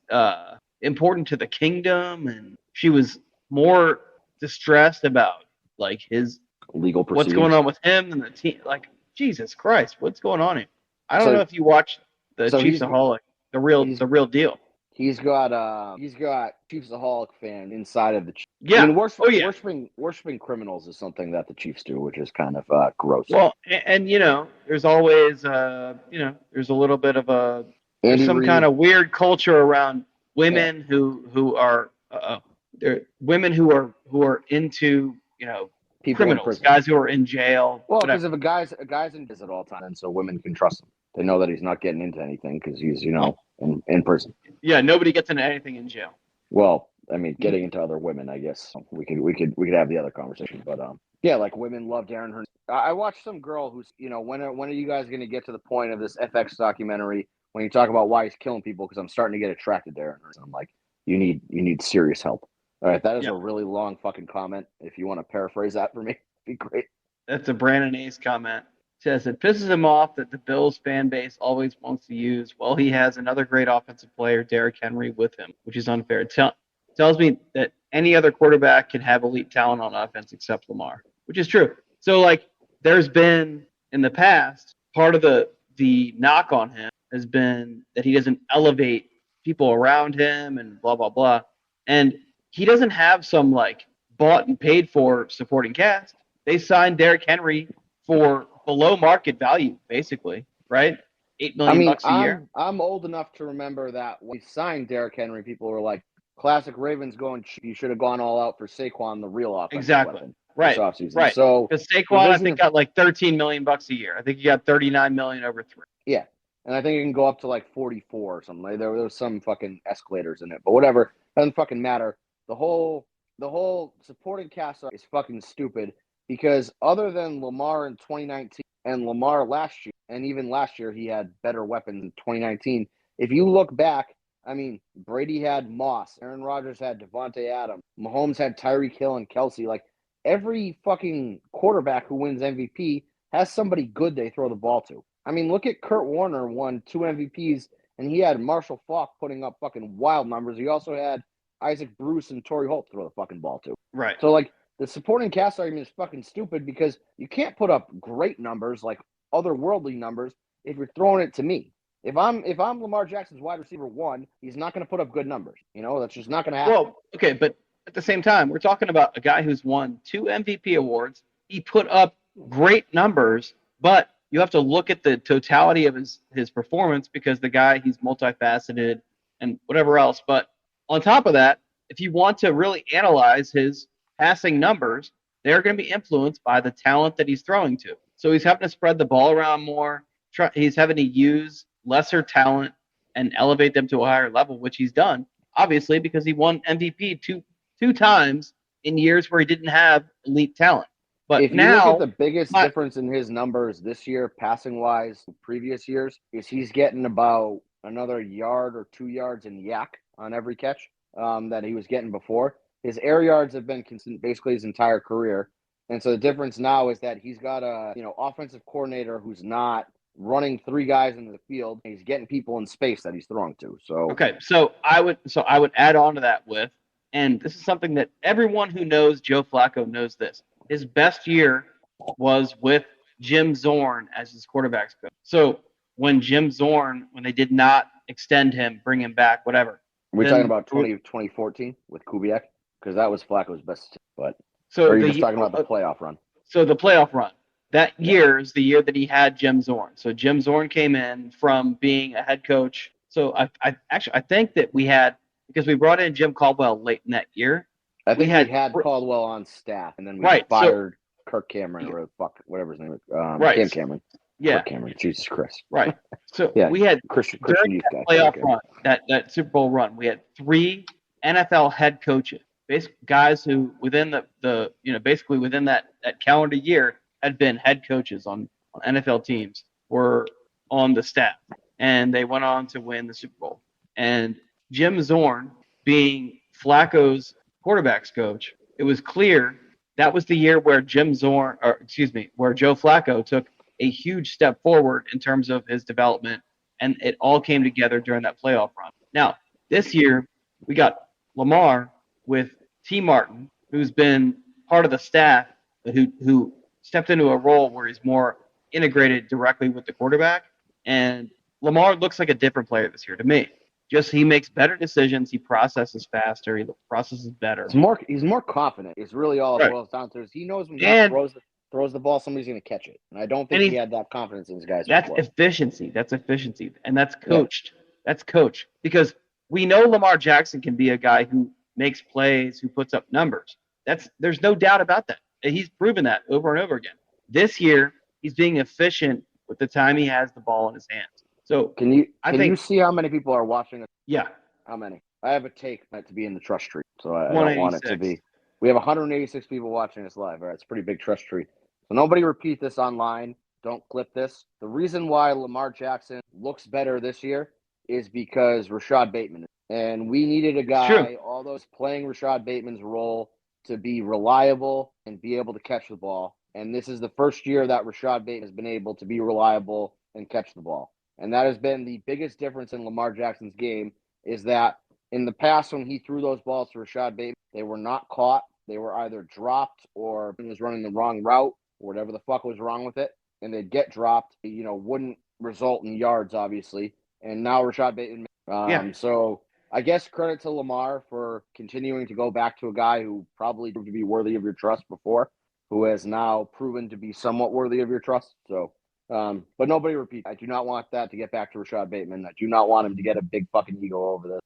important to the kingdom, and she was more distressed about like his legal proceedings. What's going on with him and the team. Like Jesus Christ, what's going on here? I don't know if you watched the So Chiefsaholic, the real deal. He's got Chiefsaholic fan inside of the Chiefs. Yeah. I mean, worshiping criminals is something that the Chiefs do, which is kind of gross. Well, and there's always there's a little bit of there's some kind of weird culture around women who are women who are into people criminals, guys who are in jail. Well, because if a guy's in prison at all times, so women can trust him. They know that he's not getting into anything because he's in prison. Yeah, nobody gets into anything in jail. Well, I mean, getting into other women, I guess we could have the other conversation, but yeah, like women love Darren Hernandez. I watched some girl who's when are you guys going to get to the point of this FX documentary when you talk about why he's killing people? Because I'm starting to get attracted to Darren Hernandez. I'm like, you need serious help. All right, that is a really long fucking comment. If you want to paraphrase that for me, it'd be great. That's a Brandon Ace comment. Says it pisses him off that the Bills fan base always wants to use, well, he has another great offensive player, Derrick Henry, with him, which is unfair. Tells me that any other quarterback can have elite talent on offense except Lamar, which is true. So, like, there's been in the past, part of the knock on him has been that he doesn't elevate people around him and blah, blah, blah. And he doesn't have some, like, bought and paid for supporting cast. They signed Derrick Henry for below market value, basically, right? $8 million a year. I'm old enough to remember that when we signed Derrick Henry, people were like, classic Ravens going, you should have gone all out for Saquon, the real offensive weapon. Right. Right. So because Saquon, I think, got like $13 million a year. I think he got $39 million over 3. Yeah. And I think it can go up to like 44 or something. Like there was some fucking escalators in it, but whatever. Doesn't fucking matter. The whole supporting cast is fucking stupid. Because other than Lamar in 2019 and Lamar last year, and even last year he had better weapons in 2019. If you look back, I mean, Brady had Moss, Aaron Rodgers had Devontae Adams, Mahomes had Tyreek Hill and Kelsey. Like every fucking quarterback who wins MVP has somebody good they throw the ball to. I mean, look at Kurt Warner won 2 MVPs, and he had Marshall Faulk putting up fucking wild numbers. He also had Isaac Bruce and Torrey Holt throw the fucking ball to. Right. So like. The supporting cast argument is fucking stupid because you can't put up great numbers like otherworldly numbers if you're throwing it to me. If I'm Lamar Jackson's wide receiver 1, he's not going to put up good numbers. That's just not going to happen. Well, okay, but at the same time, we're talking about a guy who's won 2 MVP awards. He put up great numbers, but you have to look at the totality of his performance because the guy, he's multifaceted and whatever else. But on top of that, if you want to really analyze his passing numbers, they're going to be influenced by the talent that he's throwing to. So he's having to spread the ball around more. He's having to use lesser talent and elevate them to a higher level, which he's done, obviously, because he won MVP two times in years where he didn't have elite talent. But if you now, look at the biggest difference in his numbers this year, passing-wise, previous years, is he's getting about another yard or 2 yards in yak on every catch that he was getting before. His air yards have been consistent basically his entire career. And so the difference now is that he's got a offensive coordinator who's not running 3 guys into the field. He's getting people in space that he's throwing to. So okay, so I would add on to that with, and this is something that everyone who knows Joe Flacco knows this. His best year was with Jim Zorn as his quarterback's coach. So when they did not extend him, bring him back, whatever. We're talking about 2014 with Kubiak? Because that was Flacco's best. But or are you just talking about the playoff run? So the playoff run. That year is the year that he had Jim Zorn. So Jim Zorn came in from being a head coach. So I think that we had, because we brought in Jim Caldwell late in that year. I think we had Caldwell on staff, and then we fired Kirk Cameron or whatever his name is. Cam Cameron. Yeah. Kirk Cameron. Jesus Christ. Right. So yeah, we had Christian during that playoff run, that Super Bowl run, we had 3 NFL head coaches. Basically, guys who within basically within that calendar year had been head coaches on NFL teams were on the staff, and they went on to win the Super Bowl. And Jim Zorn, being Flacco's quarterbacks coach, it was clear that was the year where where Joe Flacco took a huge step forward in terms of his development, and it all came together during that playoff run. Now, this year we got Lamar with T. Martin, who's been part of the staff, but who stepped into a role where he's more integrated directly with the quarterback. And Lamar looks like a different player this year to me. Just he makes better decisions. He processes faster. He processes better. He's more confident. It's really all it boils down to. Is he knows when he throws the ball, somebody's going to catch it. And I don't think he had that confidence in his guys. That's efficiency. And that's coached. Yeah. That's coached because we know Lamar Jackson can be a guy who makes plays, who puts up numbers. There's no doubt about that. He's proven that over and over again. This year, he's being efficient with the time he has the ball in his hands. So can you see how many people are watching? Yeah. How many? I have a take meant to be in the trust tree, so I don't want it to be. We have 186 people watching this live. All right, it's a pretty big trust tree. So nobody repeat this online. Don't clip this. The reason why Lamar Jackson looks better this year is because Rashad Bateman. And we needed a guy, all those playing Rashad Bateman's role, to be reliable and be able to catch the ball. And this is the first year that Rashad Bateman has been able to be reliable and catch the ball. And that has been the biggest difference in Lamar Jackson's game, is that in the past when he threw those balls to Rashad Bateman, they were not caught. They were either dropped or he was running the wrong route or whatever the fuck was wrong with it. And they'd get dropped, wouldn't result in yards, obviously. And now Rashad Bateman. So I guess credit to Lamar for continuing to go back to a guy who probably proved to be worthy of your trust before, who has now proven to be somewhat worthy of your trust. So, but nobody repeat. I do not want that to get back to Rashad Bateman. I do not want him to get a big fucking ego over this.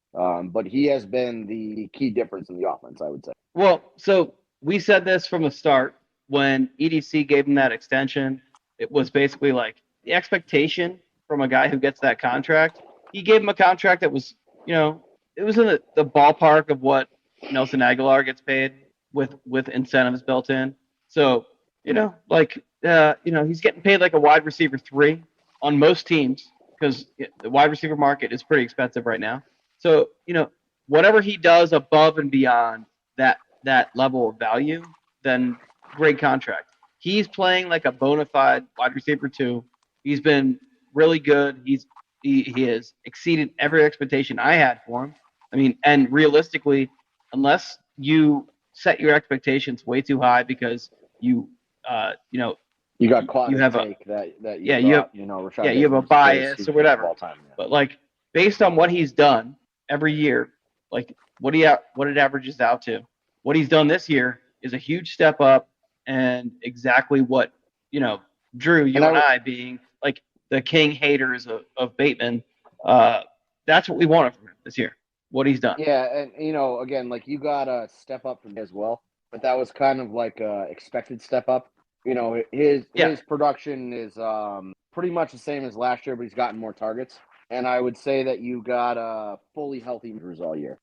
But he has been the key difference in the offense, I would say. Well, so we said this from the start when EDC gave him that extension. It was basically like the expectation from a guy who gets that contract. He gave him a contract that was, it was in the ballpark of what Nelson Aguilar gets paid with incentives built in. So, he's getting paid like a wide receiver 3 on most teams because the wide receiver market is pretty expensive right now. So, whatever he does above and beyond that level of value, then great contract. He's playing like a bona fide wide receiver 2. He's been really good. He has exceeded every expectation I had for him. I mean, and realistically, unless you set your expectations way too high because you got caught. You have Rashad you have a bias or whatever. But like based on what he's done every year, like what it averages out to, what he's done this year is a huge step up and exactly what Drew, you and I being like the king haters of Bateman, that's what we wanted from him this year. What he's done. Yeah, and again, like you got a step up from him as well, but that was kind of like a expected step up. His production is pretty much the same as last year, but he's gotten more targets. And I would say that you got a fully healthy Drews all year,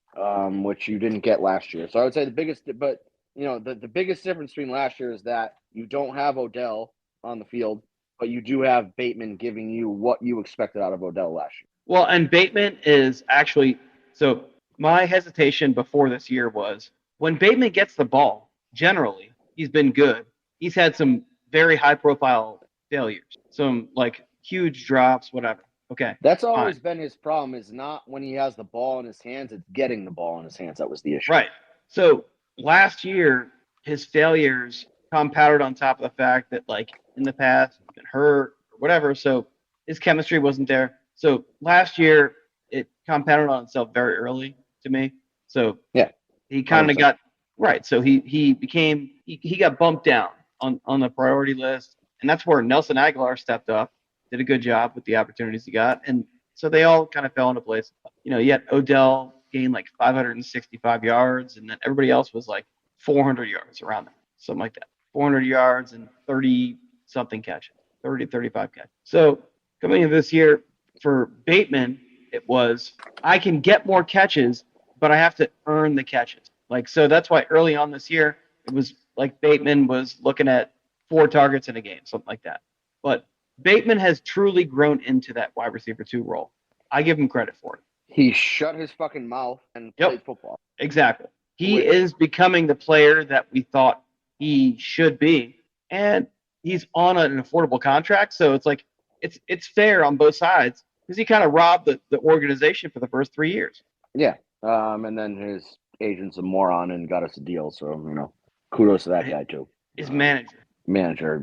which you didn't get last year. So I would say the biggest difference between last year is that you don't have Odell on the field, but you do have Bateman giving you what you expected out of Odell last year. Well, and Bateman is actually so my hesitation before this year was when Bateman gets the ball, generally, he's been good. He's had some very high-profile failures, some like huge drops, whatever. Okay. That's always been his problem, is not when he has the ball in his hands, it's getting the ball in his hands. That was the issue. Right. So last year, his failures compounded on top of the fact that, like, in the past, he's been hurt or whatever, so his chemistry wasn't there. So last year, it compounded on itself very early to me. So yeah, he kind of got right. So he got bumped down on the priority list, and that's where Nelson Aguilar stepped up, did a good job with the opportunities he got, and so they all kind of fell into place. Yet Odell gained like 565 yards, and then everybody else was like 400 yards around there, something like that. 400 yards and 30-something catches, 30, 35 catches. So coming into this year for Bateman, it was I can get more catches, but I have to earn the catches. Like, so that's why early on this year, it was like Bateman was looking at 4 targets in a game, something like that. But Bateman has truly grown into that wide receiver 2 role. I give him credit for it. He shut his fucking mouth and played football. Exactly. He is becoming the player that we thought he should be. And he's on an affordable contract, so it's like it's fair on both sides because he kind of robbed the organization for the first 3 years. Yeah. And then his agent's a moron and got us a deal, so, kudos to that guy, too. His manager. His manager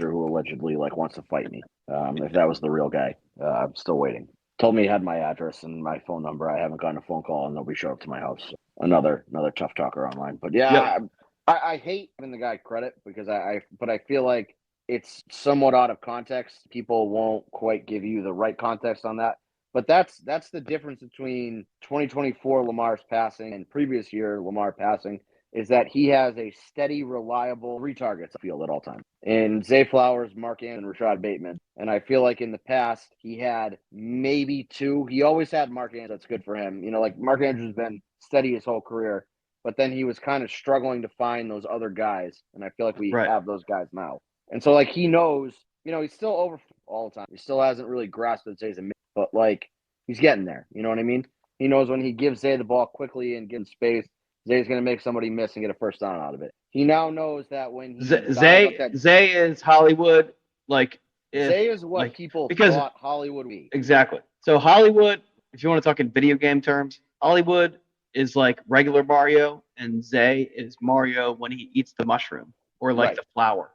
who allegedly wants to fight me. If that was the real guy, I'm still waiting. Told me he had my address and my phone number. I haven't gotten a phone call, and nobody showed up to my house. So another tough talker online. But yeah, I hate giving the guy credit because I feel like it's somewhat out of context. People won't quite give you the right context on that. But that's the difference between 2024 Lamar's passing and previous year Lamar passing is that he has a steady, reliable retargets field at all times. And Zay Flowers, Mark Andrews, and Rashad Bateman. And I feel like in the past he had maybe two. He always had Mark Andrews. That's good for him. Like Mark Andrews has been steady his whole career, but then he was kind of struggling to find those other guys. And I feel like we have those guys now. And so like he knows, he's still over all the time. He still hasn't really grasped that Zay's a mid, but like he's getting there. You know what I mean? He knows when he gives Zay the ball quickly and gives space, Zay's going to make somebody miss and get a first down out of it. He now knows that when he Zay is Hollywood, like Zay is what people thought Hollywood would be. Exactly. So Hollywood, if you want to talk in video game terms, Hollywood is like regular Mario, and Zay is Mario when he eats the mushroom or like the flower.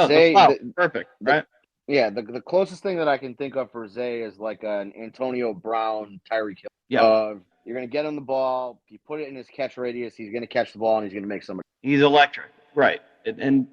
Zay, the flower. Perfect, right? Yeah, the closest thing that I can think of for Zay is like an Antonio Brown, Tyreek Hill. Yeah. You're going to get him the ball. If you put it in his catch radius, he's going to catch the ball and he's going to make somebody. He's electric, right? And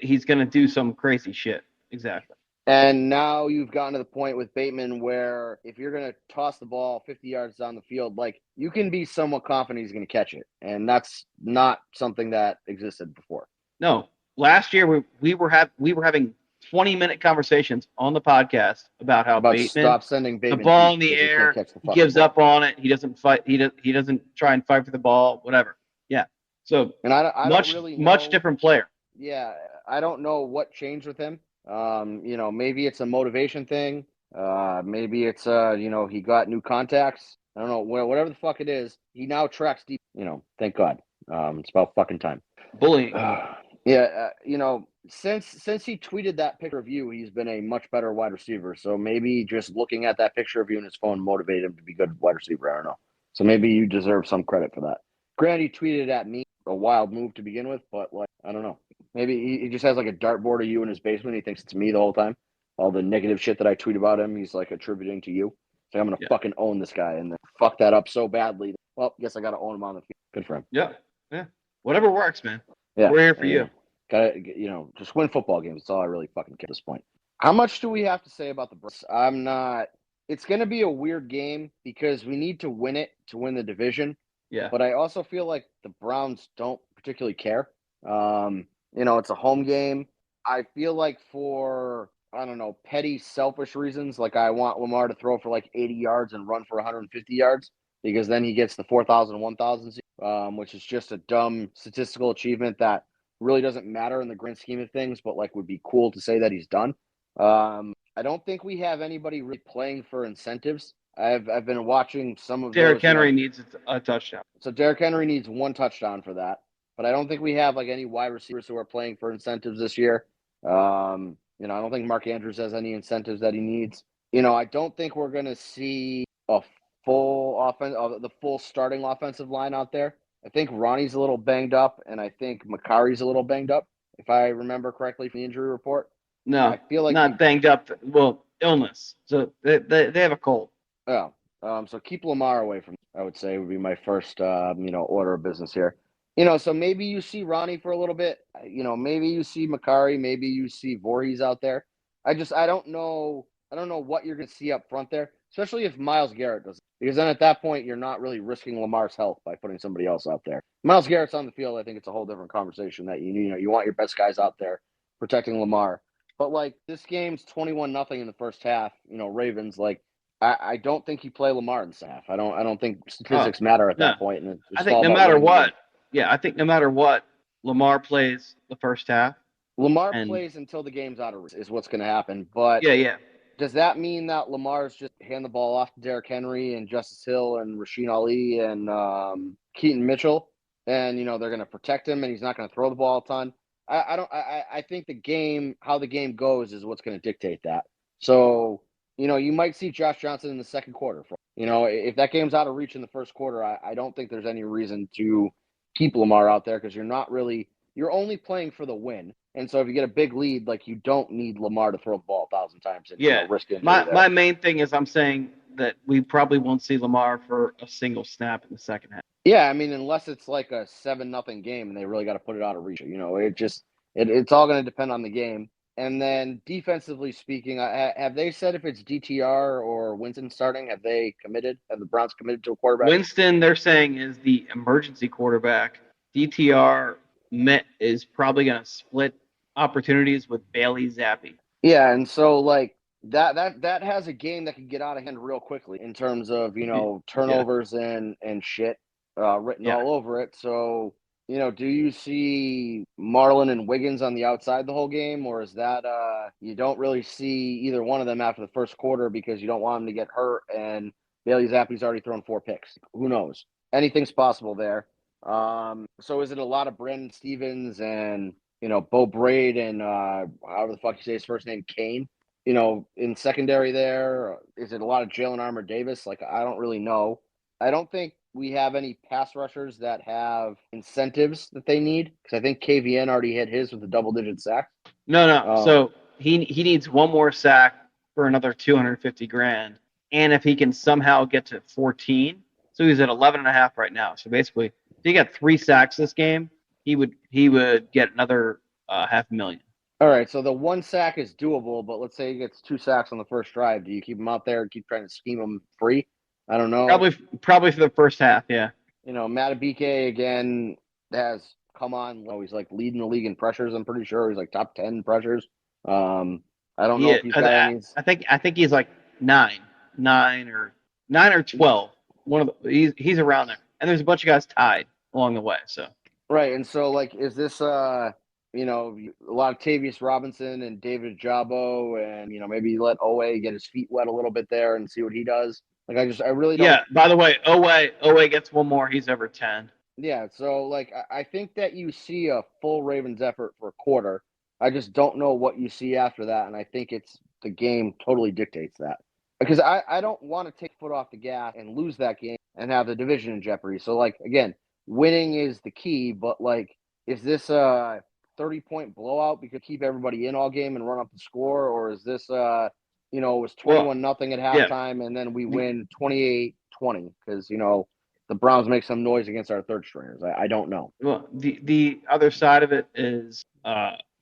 he's going to do some crazy shit. Exactly. And now you've gotten to the point with Bateman where if you're going to toss the ball 50 yards down the field, like you can be somewhat confident he's going to catch it. And that's not something that existed before. No. Last year we were having 20-minute conversations on the podcast about Bateman stop sending Bateman the ball in the air, he gives up on it, he doesn't fight, he doesn't try and fight for the ball, whatever. Yeah. So and I don't really know, much different player. Yeah, I don't know what changed with him. Maybe it's a motivation thing. Maybe it's he got new contacts. I don't know, whatever the fuck it is. He now tracks deep. Thank God. It's about fucking time. Bullying. Since he tweeted that picture of you, he's been a much better wide receiver. So maybe just looking at that picture of you in his phone motivated him to be a good wide receiver. I don't know. So maybe you deserve some credit for that. Granted, he tweeted at me, a wild move to begin with, but like I don't know. Maybe he just has like a dartboard of you in his basement. He thinks it's me the whole time. All the negative shit that I tweet about him, he's like attributing to you. So I'm gonna fucking own this guy and then fuck that up so badly. Well, guess I gotta own him on the field. Good for him. Yeah. Whatever works, man. Yeah. We're here for you. Gotta, just win football games. That's all I really fucking care at this point. How much do we have to say about the Browns? It's going to be a weird game because we need to win it to win the division. Yeah. But I also feel like the Browns don't particularly care. It's a home game. I feel like for, I don't know, petty, selfish reasons, like I want Lamar to throw for like 80 yards and run for 150 yards because then he gets the 4,000, 1,000, which is just a dumb statistical achievement that really doesn't matter in the grand scheme of things, but like would be cool to say that he's done. I don't think we have anybody really playing for incentives. I've been watching some of Derrick Henry needs a touchdown. So Derrick Henry needs one touchdown for that. But I don't think we have like any wide receivers who are playing for incentives this year. I don't think Mark Andrews has any incentives that he needs. I don't think we're going to see a the full starting offensive line out there. I think Ronnie's a little banged up, and I think Makari's a little banged up, if I remember correctly from the injury report. No, I feel like not banged up. Well, illness. So they have a cold. Oh, so keep Lamar away from. I would say would be my first order of business here. So maybe you see Ronnie for a little bit. Maybe you see Makari. Maybe you see Voorhees out there. I don't know. I don't know what you're going to see up front there, especially if Myles Garrett doesn't. Because then at that point, you're not really risking Lamar's health by putting somebody else out there. Myles Garrett's on the field. I think it's a whole different conversation that you want your best guys out there protecting Lamar. But like this game's 21-0 in the first half. Ravens. Like I don't think you play Lamar in the second half. I don't think statistics matter at that point. And I think no matter what. Yeah, I think no matter what, Lamar plays the first half. Lamar plays until the game's out of reach is what's going to happen. But yeah. Does that mean that Lamar's just hand the ball off to Derrick Henry and Justice Hill and Rasheen Ali and Keaton Mitchell, and they're going to protect him and he's not going to throw the ball a ton? I think how the game goes is what's going to dictate that. So you might see Josh Johnson in the second quarter. If that game's out of reach in the first quarter, I don't think there's any reason to keep Lamar out there because you're only playing for the win. And so if you get a big lead, like you don't need Lamar to throw the ball 1,000 times and risk injury. My main thing is I'm saying that we probably won't see Lamar for a single snap in the second half. Yeah, I mean, unless it's like a 7-0 game and they really got to put it out of reach. It's all going to depend on the game. And then defensively speaking, have they said if it's DTR or Winston starting? Have they committed? Have the Browns committed to a quarterback? Winston, they're saying, is the emergency quarterback. DTR is probably going to split opportunities with Bailey Zappi. Yeah, and so like that has a game that can get out of hand real quickly in terms of turnovers and shit written all over it. So do you see Marlon and Wiggins on the outside the whole game, or is that you don't really see either one of them after the first quarter because you don't want them to get hurt and Bailey Zappi's already thrown 4 picks? Who knows? Anything's possible there. So is it a lot of Brandon Stevens and Bo Braid and however the fuck you say his first name, Kane, in secondary there? Is it a lot of Jalen Armour Davis? Like, I don't really know. I don't think we have any pass rushers that have incentives that they need because I think KVN already hit his with a double-digit sack. No. So he needs one more sack for another $250,000, and if he can somehow get to 14, so he's at 11.5 right now. So basically, if he got 3 sacks this game, he would get another $500,000. All right, so the 1 sack is doable, but let's say he gets 2 sacks on the first drive. Do you keep him out there and keep trying to scheme him free? I don't know. Probably for the first half, yeah. Matabike again has come on. He's like leading the league in pressures. I'm pretty sure he's like top 10 pressures. I don't know if he's got any. I think he's like 9 or 12. He's around there, and there's a bunch of guys tied along the way. So right, and so like, is this a lot of Tavius Robinson and David Jabo, and maybe you let Owe get his feet wet a little bit there and see what he does. Like, I really don't. Yeah. By the way, Owe gets one more. He's over 10. Yeah. So like, I think that you see a full Ravens effort for a quarter. I just don't know what you see after that, and I think it's the game totally dictates that because I don't want to take foot off the gas and lose that game and have the division in jeopardy. So like, again, winning is the key, but like, is this a 30-point blowout because keep everybody in all game and run up the score, or is this it was 21-0 at halftime, and then we win 28-20 because the Browns make some noise against our third stringers. I don't know. Well, the other side of it is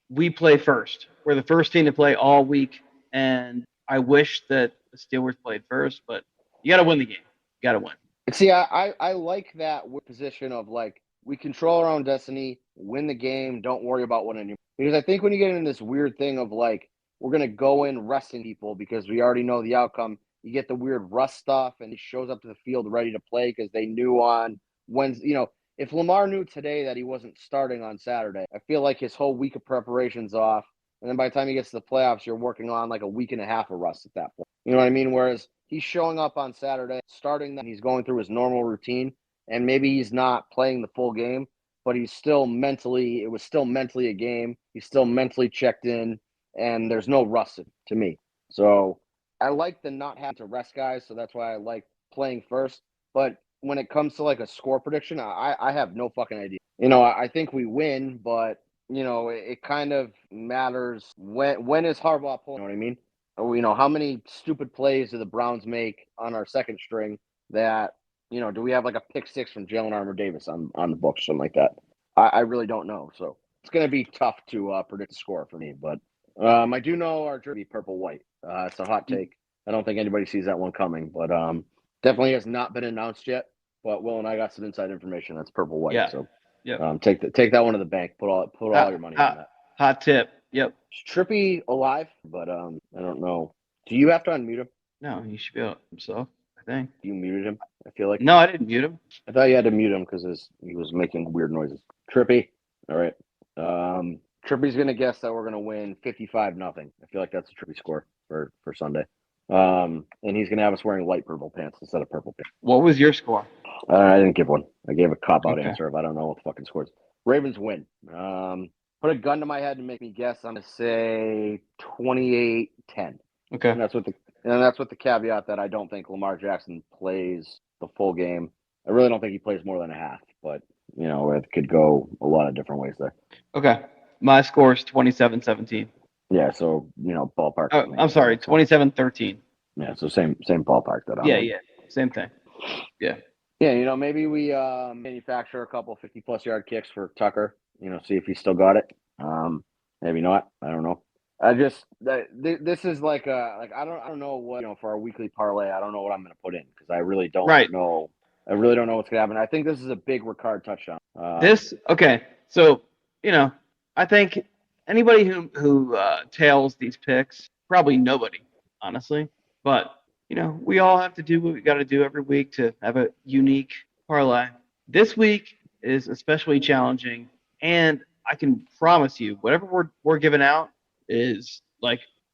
we play first. We're the first team to play all week, and I wish that the Steelers played first, but you got to win the game. You got to win. See, I like that position of like we control our own destiny, win the game, don't worry about what anyone. Because I think when you get in this weird thing of like, we're going to go in resting people because we already know the outcome. You get the weird rust stuff, and he shows up to the field ready to play because they knew on Wednesday. If Lamar knew today that he wasn't starting on Saturday, I feel like his whole week of preparation's off. And then by the time he gets to the playoffs, you're working on like a week and a half of rust at that point. You know what I mean? Whereas he's showing up on Saturday, starting, and he's going through his normal routine, and maybe he's not playing the full game, but it was still mentally a game. He's still mentally checked in. And there's no rust to me. So I like the not having to rest guys. So that's why I like playing first. But when it comes to like a score prediction, I have no fucking idea. I think we win, but it kind of matters when is Harbaugh pulling. You know what I mean? How many stupid plays do the Browns make on our second string that, do we have like a pick 6 from Jalen Armour Davis on the books, something like that? I really don't know. So it's going to be tough to predict the score for me, but I do know our jersey purple-white. It's a hot take. I don't think anybody sees that one coming, but definitely has not been announced yet. But Will and I got some inside information. That's purple-white. Yeah. So yep. Take that one to the bank. Put all your money on that. Hot tip. Yep. Is Trippy alive? But I don't know. Do you have to unmute him? No, he should be out himself, I think. You muted him? I feel like. No, I didn't mute him. I thought you had to mute him because he was making weird noises. Trippy. All right. Trippy's going to guess that we're going to win 55-0. I feel like that's a Trippy score for Sunday. And he's going to have us wearing light purple pants instead of purple pants. What was your score? I didn't give one. I gave a cop-out answer if I don't know what the fucking scores. Ravens win. Put a gun to my head and make me guess. I'm going to say 28-10. Okay. And that's with the caveat that I don't think Lamar Jackson plays the full game. I really don't think he plays more than a half, but it could go a lot of different ways there. Okay. My score is 27-17. Yeah, so ballpark. Oh, I'm sorry, 27-13. Yeah, so same ballpark that I'm in. Yeah, same thing. Yeah. Yeah, maybe we manufacture a couple 50-plus yard kicks for Tucker. See if he's still got it. Maybe not. I don't know. This is like I don't know what for our weekly parlay. I don't know what I'm going to put in because I really don't know. I really don't know what's going to happen. I think this is a big Ricard touchdown. So I think anybody who tails these picks, probably nobody, honestly. But we all have to do what we got to do every week to have a unique parlay. This week is especially challenging, and I can promise you, whatever we're giving out is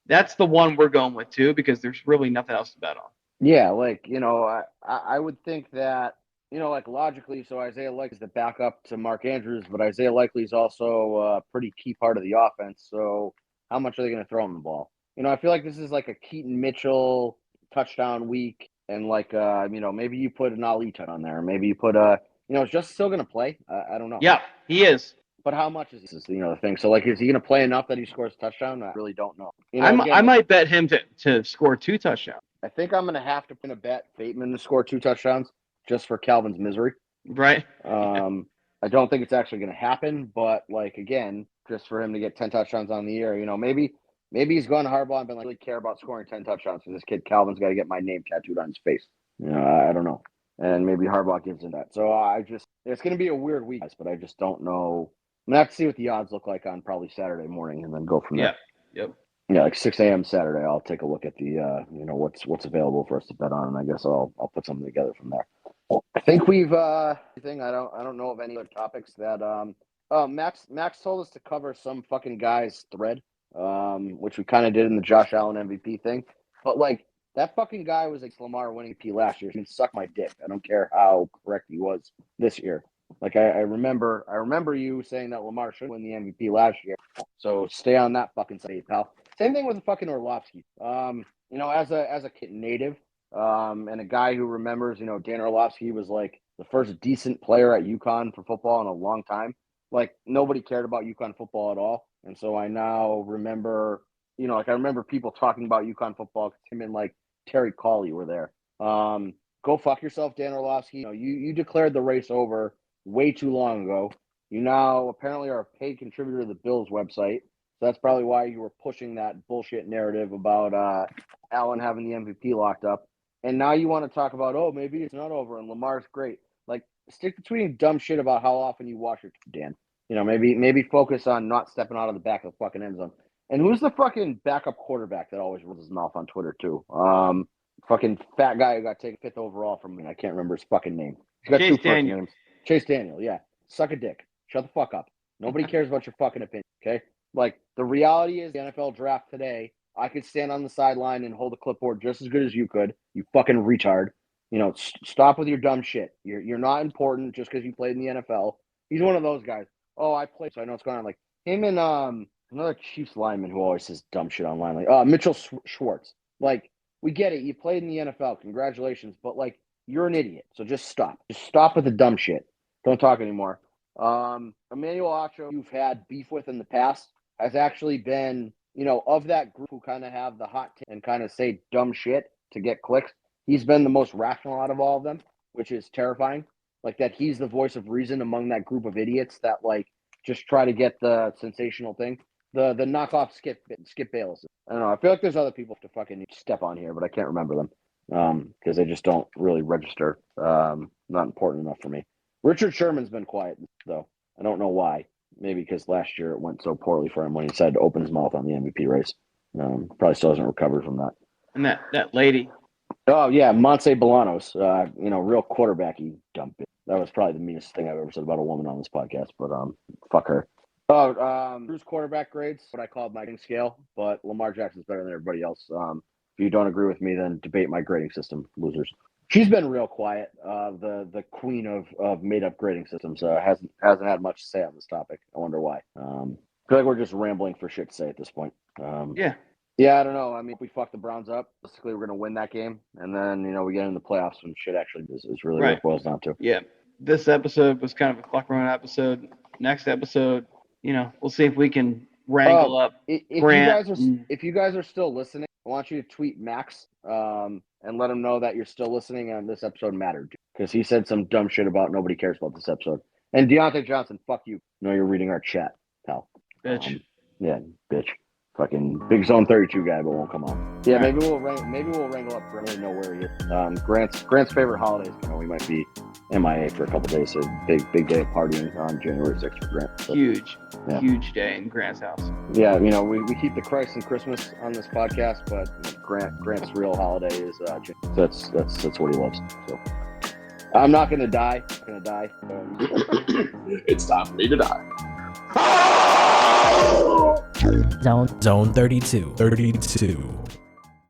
that's the one we're going with too, because there's really nothing else to bet on. Yeah, I would think that logically, so Isaiah Likely is the backup to Mark Andrews, but Isaiah Likely is also a pretty key part of the offense. So how much are they going to throw him the ball? I feel like this is like a Keaton Mitchell touchdown week, and maybe you put an Ali touchdown there, maybe you put is Justice still going to play? I don't know. Yeah, he is. But how much is this? The thing. So is he going to play enough that he scores a touchdown? I really don't know. I might bet him to score 2 touchdowns. I think I'm going to have to put a bet Bateman to score 2 touchdowns just for Calvin's misery. Right. I don't think it's actually going to happen, but again, just for him to get 10 touchdowns on the year, maybe he's gone to Harbaugh and been really care about scoring 10 touchdowns for this kid. Calvin's got to get my name tattooed on his face. I don't know. And maybe Harbaugh gives him that. So it's going to be a weird week, but I just don't know. I'm going to have to see what the odds look like on probably Saturday morning and then go from there. Yep. Yeah, 6 a.m. Saturday, I'll take a look at the, what's available for us to bet on, and I guess I'll put something together from there. I think we've I don't know of any other topics that Max told us to cover some fucking guy's thread, which we kind of did in the Josh Allen MVP thing, but that fucking guy was Lamar winning P last year. He can suck my dick. I don't care how correct he was this year. I remember you saying that Lamar should win the MVP last year. So stay on that fucking side, pal. Same thing with the fucking Orlovsky. As a kid native, and a guy who remembers, Dan Orlovsky was the first decent player at UConn for football in a long time. Nobody cared about UConn football at all. And so I now remember, I remember people talking about UConn football. Him and Terry Cawley were there. Go fuck yourself, Dan Orlovsky. You declared the race over way too long ago. You now apparently are a paid contributor to the Bills website. So that's probably why you were pushing that bullshit narrative about Allen having the MVP locked up. And now you want to talk about, maybe it's not over and Lamar's great. Stick to tweeting dumb shit about how often you watch your Dan. Maybe focus on not stepping out of the back of the fucking end zone. And who's the fucking backup quarterback that always runs his mouth on Twitter too? Fucking fat guy who got taken 5th overall from me. I can't remember his fucking name. He's got 2 first names. Chase Daniel, yeah. Suck a dick. Shut the fuck up. Nobody cares about your fucking opinion, okay? The reality is the NFL draft today, I could stand on the sideline and hold a clipboard just as good as you could. You fucking retard. Stop with your dumb shit. You're not important just because you played in the NFL. He's one of those guys. Oh, I played, so I know what's going on. Him and another Chiefs lineman who always says dumb shit online. Mitchell Schwartz. We get it. You played in the NFL. Congratulations. But, you're an idiot. So just stop. Just stop with the dumb shit. Don't talk anymore. Emmanuel Acho, you've had beef with in the past, has actually been, of that group who kind of have the hot take and kind of say dumb shit to get clicks. He's been the most rational out of all of them, which is terrifying. That he's the voice of reason among that group of idiots that just try to get the sensational thing. The knockoff Skip Bayless. I don't know. I feel like there's other people to fucking step on here, but I can't remember them because they just don't really register. Not important enough for me. Richard Sherman's been quiet, though. I don't know why. Maybe because last year it went so poorly for him when he decided to open his mouth on the MVP race. Probably still hasn't recovered from that. And that lady. Oh, yeah, Montse Bolanos. Real quarterbacky dump it. That was probably the meanest thing I've ever said about a woman on this podcast, but fuck her. Drew's quarterback grades, what I call my grading scale, but Lamar Jackson's better than everybody else. If you don't agree with me, then debate my grading system, losers. She's been real quiet. The queen of made up grading systems hasn't had much to say on this topic. I wonder why. I feel like we're just rambling for shit to say at this point. Yeah, I don't know. I mean, if we fuck the Browns up, basically we're gonna win that game, and then we get in the playoffs when shit actually is really what it boils down to. Yeah, this episode was kind of a fuck around episode. Next episode, we'll see if we can wrangle up Grant. If you guys are still listening, I want you to tweet Max and let him know that you're still listening and this episode mattered, because he said some dumb shit about nobody cares about this episode. And Deontay Johnson, fuck you. No, you're reading our chat, pal. Bitch. Yeah, bitch. Fucking big Zone 32 guy, but won't come on. Yeah, maybe we'll wrangle up. Really know where he is. Grant's favorite holidays. We might be MIA for a couple days. So big day of partying on January 6th for Grant. So, huge day in Grant's house. Yeah, we keep the Christ and Christmas on this podcast, but Grant's real holiday is that's what he loves. So I'm not gonna die. I'm gonna die. It's time for me to die. Zone 32.